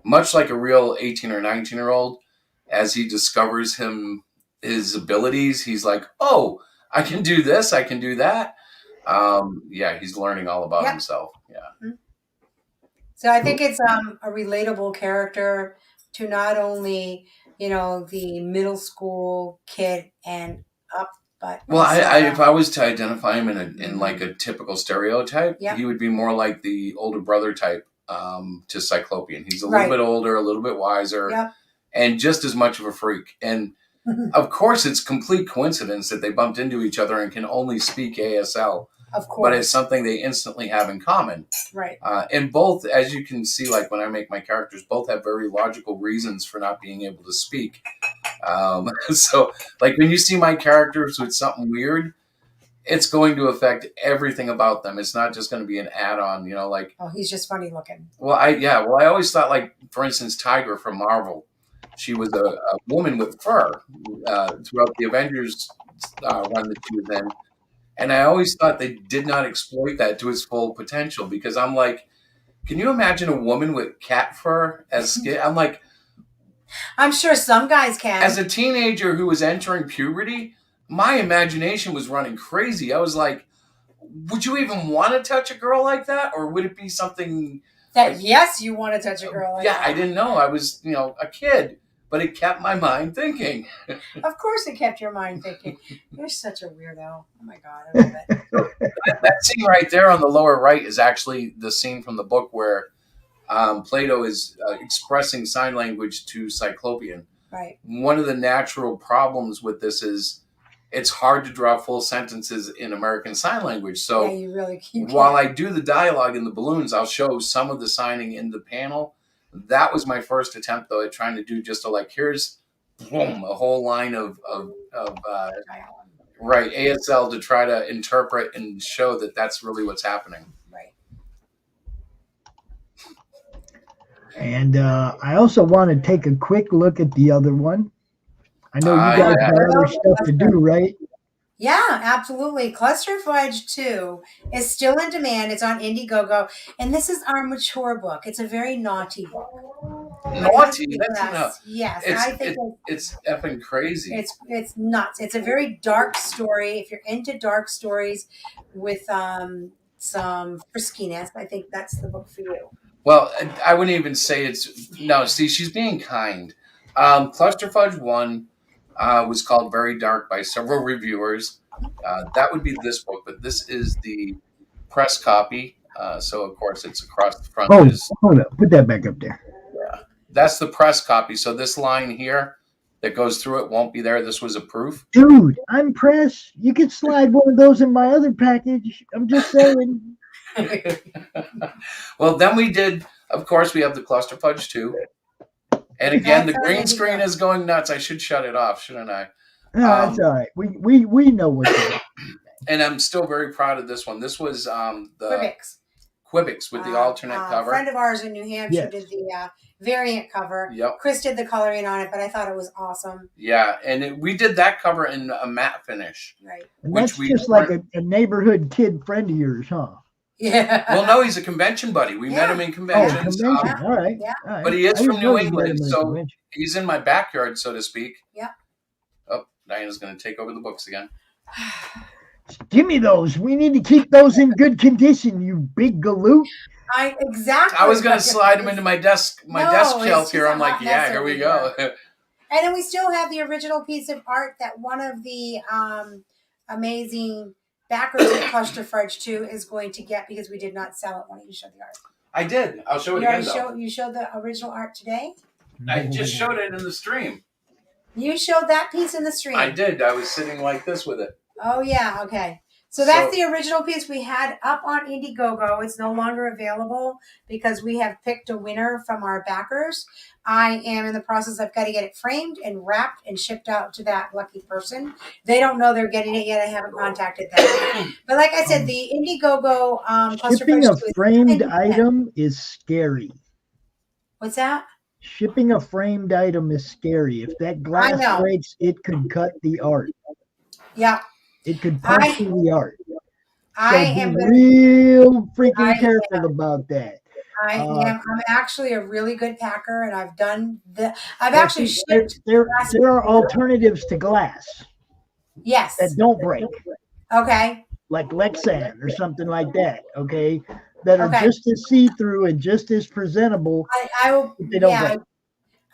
Much like a real 18 or 19-year-old, as he discovers his abilities, he's like, oh, I can do this, I can do that. He's learning all about himself. Yeah. So I think it's a relatable character to not only, the middle school kid and up, but if I was to identify him in like a typical stereotype, he would be more like the older brother type to Cyclopean. He's a little bit older, a little bit wiser, and just as much of a freak. And of course, it's complete coincidence that they bumped into each other and can only speak ASL. Of course. But it's something they instantly have in common. Right. And both, as you can see, like when I make my characters, both have very logical reasons for not being able to speak. So, like when you see my characters with something weird, it's going to affect everything about them. It's not just going to be an add-on, like... Oh, he's just funny looking. Well, I always thought, like, for instance, Tigra from Marvel. She was a woman with fur throughout the Avengers run that she was in. And I always thought they did not exploit that to its full potential because I'm like, can you imagine a woman with cat fur as skin? I'm like... I'm sure some guys can. As a teenager who was entering puberty, my imagination was running crazy. I was like, would you even want to touch a girl like that? Or would it be something That yes, you want to touch a girl. Like Yeah, that. I didn't know. I was, a kid, but it kept my mind thinking. Of course, it kept your mind thinking. You're such a weirdo. Oh my god, I love it. That scene right there on the lower right is actually the scene from the book where Plato is expressing sign language to Cyclopean. Right. One of the natural problems with this is it's hard to draw full sentences in American Sign Language. So yeah, you while I do the dialogue in the balloons, I'll show some of the signing in the panel. That was my first attempt, though, at trying to do just here's boom, a whole line of ASL to try to interpret and show that that's really what's happening. Right. And I also want to take a quick look at the other one. I know you guys have other stuff to do, right? Yeah, absolutely. Cluster Fudge 2 is still in demand. It's on Indiegogo. And this is our mature book. It's a very naughty book. Naughty? That's enough. Yes. I think it's effing crazy. It's nuts. It's a very dark story. If you're into dark stories with some friskiness, I think that's the book for you. Well, I wouldn't even say see, she's being kind. Cluster Fudge 1 was called Very Dark by several reviewers. That would be this book, but this is the press copy. So, of course, it's across the front. Oh, hold up. Put that back up there. Yeah, that's the press copy. So this line here that goes through it won't be there. This was a proof. Dude, I'm press. You could slide one of those in my other package. I'm just saying. Well, then we did, of course, we have the Cluster Fudge 2. And again, the green screen is going nuts. I should shut it off, shouldn't I? No, that's all right. We know what's going on. And I'm still very proud of this one. This was the Quibix with the alternate cover. A friend of ours in New Hampshire did the variant cover. Yep. Chris did the coloring on it, but I thought it was awesome. Yeah, and we did that cover in a matte finish. Right. And that's just like a neighborhood kid friend of yours, huh? Yeah. Well, no, he's a convention buddy. We met him in conventions. Oh, convention. All right. Yeah. All right. But he is from New England, so convention. he's in my backyard, so to speak. Yeah. Oh, Diana's going to take over the books again. Give me those. We need to keep those in good condition, you big galoot. Exactly. I was going to slide them into my desk shelf here. I'm like, yeah, here we go. And then we still have the original piece of art that one of the amazing backers of Cluster Fudge 2 is going to get because we did not sell it. Why don't you show the art? I did. I'll show it again, You showed the original art today? I just showed it in the stream. You showed that piece in the stream? I did. I was sitting like this with it. Oh, yeah. Okay. So that's the original piece we had up on Indiegogo. It's no longer available because we have picked a winner from our backers. I am in the process of got to get it framed and wrapped and shipped out to that lucky person. They don't know they're getting it yet. I haven't contacted them. But like I said, the Indiegogo shipping a framed item is scary. What's that? Shipping a framed item is scary. If that glass breaks, it could cut the art. Yeah. It could punch through the art. I am real freaking careful about that. I am. I'm actually a really good packer, and I've done I've actually shipped. There are alternatives to glass. Yes. That don't break. Okay. Like Lexan or something like that. Okay. That are just as see-through and just as presentable. I will. They don't break.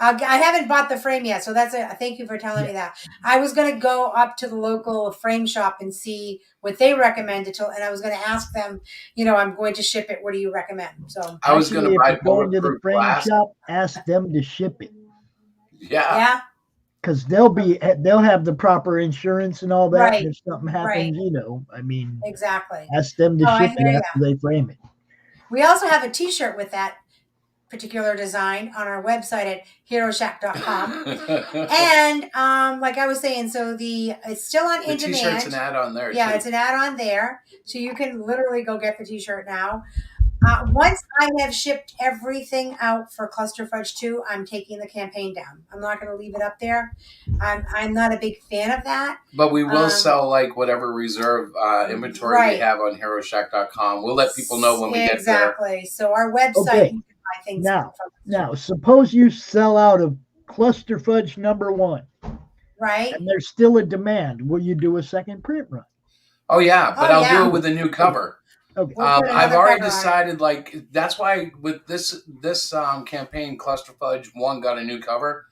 I haven't bought the frame yet, so thank you for telling me that. I was going to go up to the local frame shop and see what they recommended, and I was going to ask them, I'm going to ship it. What do you recommend? So I was going to buy go into the frame shop, ask them to ship it. Yeah. Yeah. Because they'll have the proper insurance and all that. Right. And if something happens, exactly. Ask them to ship it after they frame it. We also have a T-shirt with that particular design on our website at heroshack.com. And like I was saying, so it's still on in demand. The T-shirt's an add-on there. Yeah, it's an add-on there. So you can literally go get the T-shirt now. Once I have shipped everything out for Cluster Fudge 2, I'm taking the campaign down. I'm not going to leave it up there. I'm not a big fan of that. But we will sell whatever reserve inventory we have on heroshack.com. We'll let people know when we get there. Exactly. So our website, you can buy things. Now, suppose you sell out of Cluster Fudge number 1. Right. And there's still a demand. Will you do a second print run? Oh, yeah. But I'll do it with a new cover. Okay. We'll put I've another already cover on it. decided, like, that's why with this campaign, Cluster Fudge 1 got a new cover.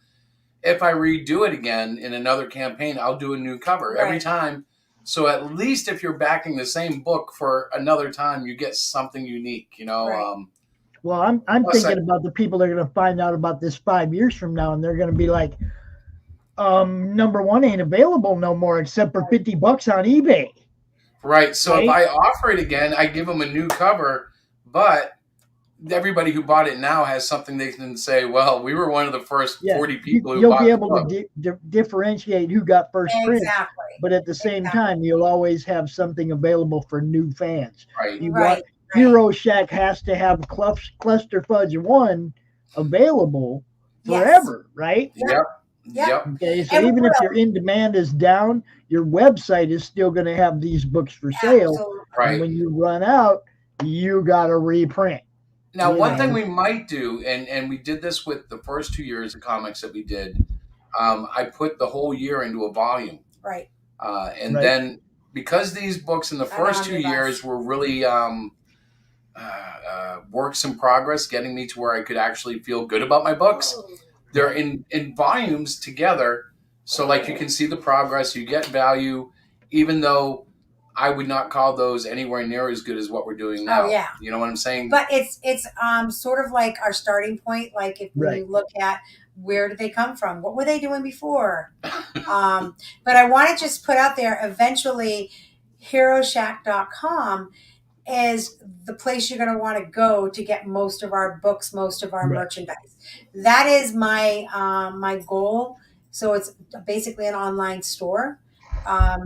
If I redo it again in another campaign, I'll do a new cover every Right. time. So at least if you're backing the same book for another time, you get something unique, you know. Right. Well, I'm Plus thinking about the people that are going to find out about this 5 years from now, and they're going to be like, number one ain't available no more except for $50 on eBay. Right. So Right? if I offer it again, I give them a new cover, but everybody who bought it now has something they can say, well, we were one of the first 40 people who You'll bought be the able book. to differentiate who got first print, Exactly. but at the same time, you'll always have something available for new fans. Right. You Right. want Hero Shack has to have Cluster Fudge 1 available forever, right? Yep. Yep. Okay, so And even if we'll- your in demand is down, your website is still going to have these books for sale. Absolutely. Right. And when you run out, you got to reprint. Now, You one know. thing we might do, and we did this with the first 2 years of comics that we did, I put the whole year into a volume. Right. And Right. then because these books in the first 2 years were really works in progress, getting me to where I could actually feel good about my books, they're in volumes together. So like you can see the progress, you get value, even though I would not call those anywhere near as good as what we're doing now. Oh, yeah. You know what I'm saying? But it's sort of like our starting point. Like if when you look at where did they come from? What were they doing before? But I want to just put out there, eventually HeroShack.com is the place you're going to want to go to get most of our books, most of our merchandise. That is my my goal. So it's basically an online store.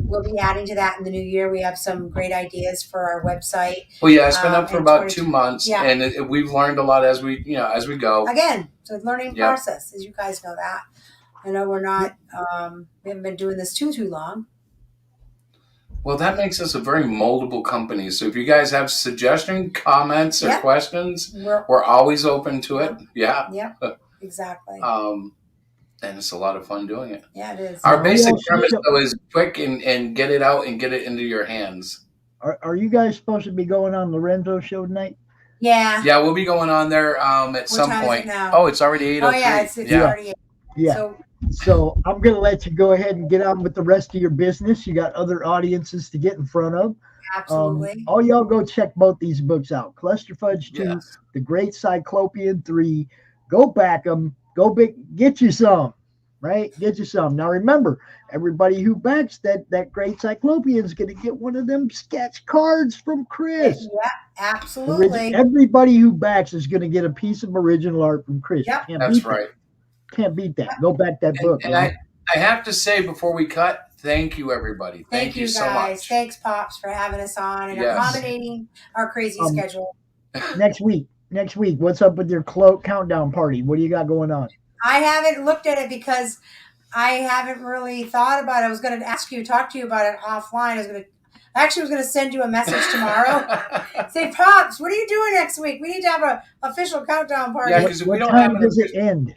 We'll be adding to that in the new year. We have some great ideas for our website. Well, yeah, it's been up for about 2 months, Yeah. and we've learned a lot as we go. Again, so it's a learning process, as you guys know that. I know we're not, we haven't been doing this too long. Well, that makes us a very moldable company. So if you guys have suggestions, comments, or questions, we're always open to it. Yeah. Yep. Exactly. And it's a lot of fun doing it. Yeah, it is. Our basic premise, though, is quick and get it out and get it into your hands. Are you guys supposed to be going on Lorenzo's show tonight? Yeah. Yeah, we'll be going on there at some point. Now? Oh, it's already 8:03. Oh, yeah, it's already 8. Yeah. So I'm going to let you go ahead and get on with the rest of your business. You got other audiences to get in front of. Absolutely. All y'all go check both these books out. Cluster Fudge 2, The Great Cyclopean 3. Go back them. Go get you some, right? Get you some. Now remember, everybody who backs that Great Cyclopean is going to get one of them sketch cards from Chris. Yeah, absolutely. Everybody who backs is going to get a piece of original art from Chris. Yep. That's right. Can't beat that. Go back that book. And I have to say before we cut, thank you, everybody. Thank you so guys. much. Thanks, Pops, for having us on and accommodating our crazy schedule. Next week, what's up with your countdown party? What do you got going on? I haven't looked at it because I haven't really thought about it. I was going to talk to you about it offline. I was going to send you a message tomorrow. Say, Pops, what are you doing next week? We need to have an official countdown party. Yeah, because what time does it end?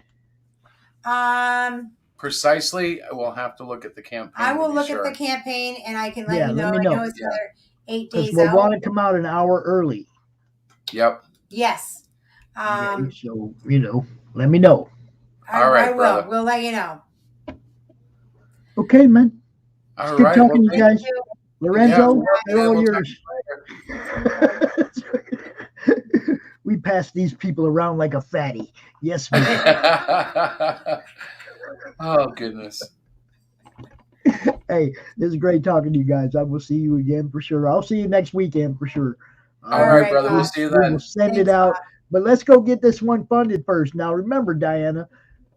Precisely, we'll have to look at the campaign. I will look at the campaign and I can let you know. Let me know. I know it's another 8 days Because we'll out. want to come out an hour early. Yep. Yes. Okay, so, let me know. All right, I will. brother. We'll let you know. Okay, man. All it's good right. talking to you guys. Lorenzo, they're all we'll yours. We pass these people around like a fatty. Yes, we do. Oh, goodness. Hey, this is great talking to you guys. I will see you again for sure. I'll see you next weekend for sure. All right, brother. We'll see you then. We'll send it out. But let's go get this one funded first. Now, remember, Diana,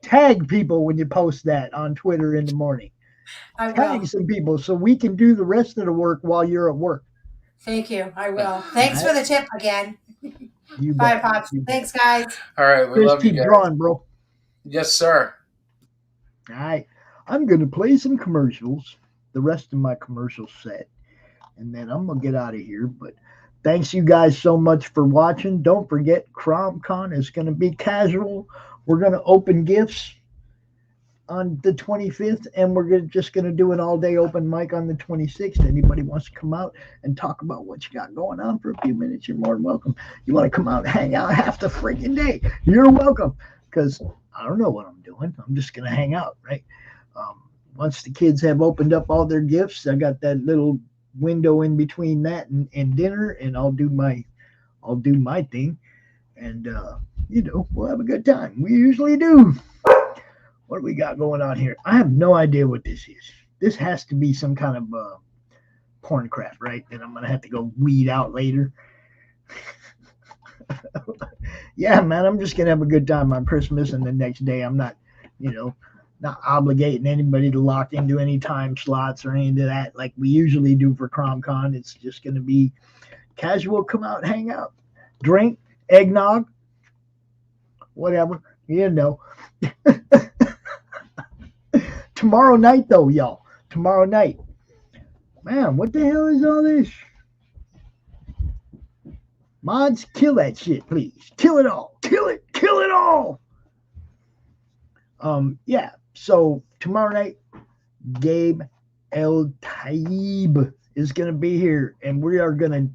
tag people when you post that on Twitter in the morning. Tag some people so we can do the rest of the work while you're at work. Thank you. I will. Thanks for the tip again. You Bye, bet. Pops. Thanks, guys. All right. We love you keep guys. drawing, bro. Yes, sir. All right. I'm going to play some commercials, the rest of my commercial set, and then I'm going to get out of here. But thanks you guys so much for watching. Don't forget, CromCon is going to be casual. We're going to open gifts. on the 25th, and we're just going to do an all-day open mic on the 26th. Anybody wants to come out and talk about what you got going on for a few minutes, you're more than welcome. You want to come out and hang out half the freaking day, you're welcome, because I don't know what I'm doing. I'm just going to hang out, right? Once the kids have opened up all their gifts, I got that little window in between that and dinner, and I'll do my thing, and we'll have a good time. We usually do. What do we got going on here? I have no idea what this is. This has to be some kind of porn crap, right? That I'm gonna have to go weed out later. Yeah, man, I'm just gonna have a good time on Christmas, and the next day I'm not obligating anybody to lock into any time slots or any of that like we usually do for CromCon. It's just gonna be casual, come out, hang out, drink, eggnog, whatever, Tomorrow night, though, y'all. Tomorrow night. Man, what the hell is all this? Mods, kill that shit, please. Kill it all. Kill it. Kill it all. Yeah. So tomorrow night, Gabe El Taib is going to be here, and we are going to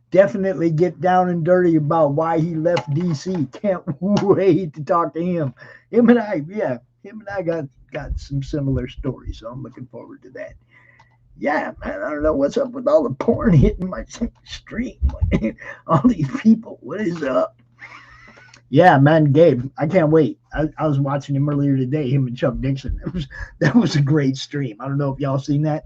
definitely get down and dirty about why he left DC. Can't wait to talk to him. Him and I got some similar stories, so I'm looking forward to that. Yeah, man, I don't know what's up with all the porn hitting my stream. All these people, what is up? Yeah, man, Gabe, I can't wait. I was watching him earlier today, him and Chuck Dixon. That was a great stream. I don't know if y'all seen that.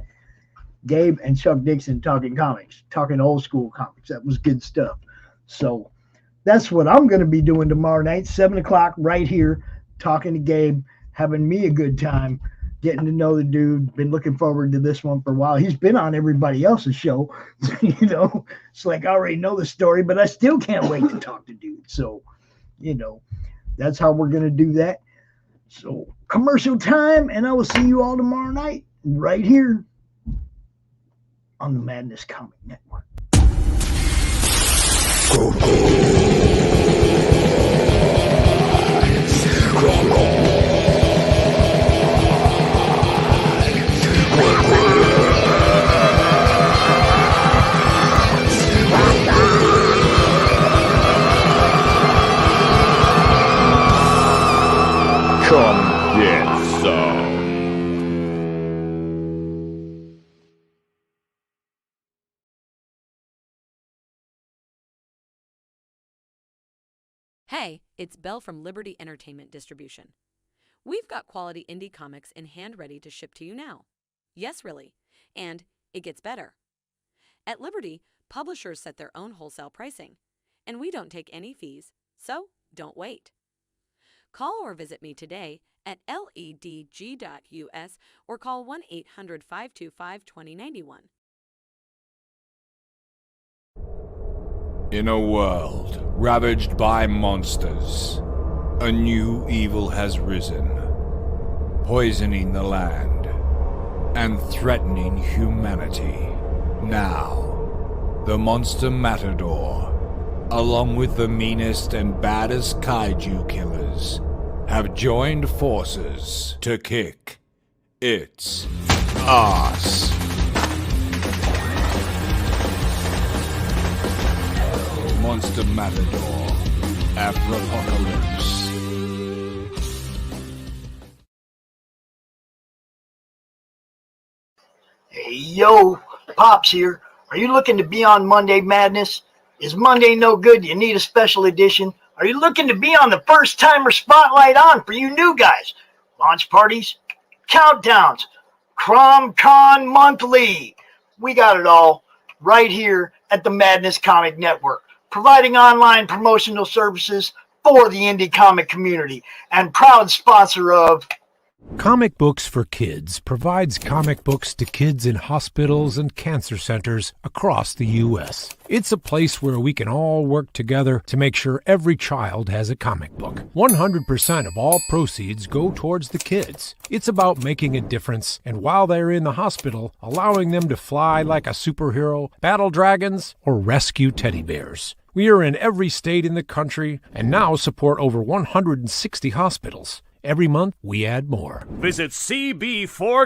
Gabe and Chuck Dixon talking comics, talking old school comics. That was good stuff. So that's what I'm going to be doing tomorrow night, 7 o'clock right here, talking to Gabe, having me a good time, getting to know the dude. Been looking forward to this one for a while. He's been on everybody else's show. It's like I already know the story, but I still can't wait to talk to dude. So, that's how we're going to do that. So commercial time, and I will see you all tomorrow night right here on the Madness Comic Network. Come get some. Hey, it's Belle from Liberty Entertainment Distribution. We've got quality indie comics in hand ready to ship to you now. Yes, really. And it gets better. At Liberty, publishers set their own wholesale pricing, and we don't take any fees, so don't wait. Call or visit me today at ledg.us or call 1-800-525-2091. In a world ravaged by monsters, a new evil has risen, poisoning the land and threatening humanity. Now, the Monster Matador, along with the meanest and baddest kaiju killers, have joined forces to kick its ass. Monster Matador, Afropocalypse. Hey, yo, Pops here. Are you looking to be on Monday Madness? Is Monday no good? Do you need a special edition? Are you looking to be on the first timer spotlight on for you new guys? Launch parties, countdowns, CromCon Monthly. We got it all right here at the Madness Comic Network, providing online promotional services for the indie comic community and proud sponsor of Comic Books for Kids provides comic books to kids in hospitals and cancer centers across the U.S. It's a place where we can all work together to make sure every child has a comic book. 100% of all proceeds go towards the kids. It's about making a difference, and while they're in the hospital, allowing them to fly like a superhero, battle dragons, or rescue teddy bears. We are in every state in the country and now support over 160 hospitals. Every month, we add more. Visit CB4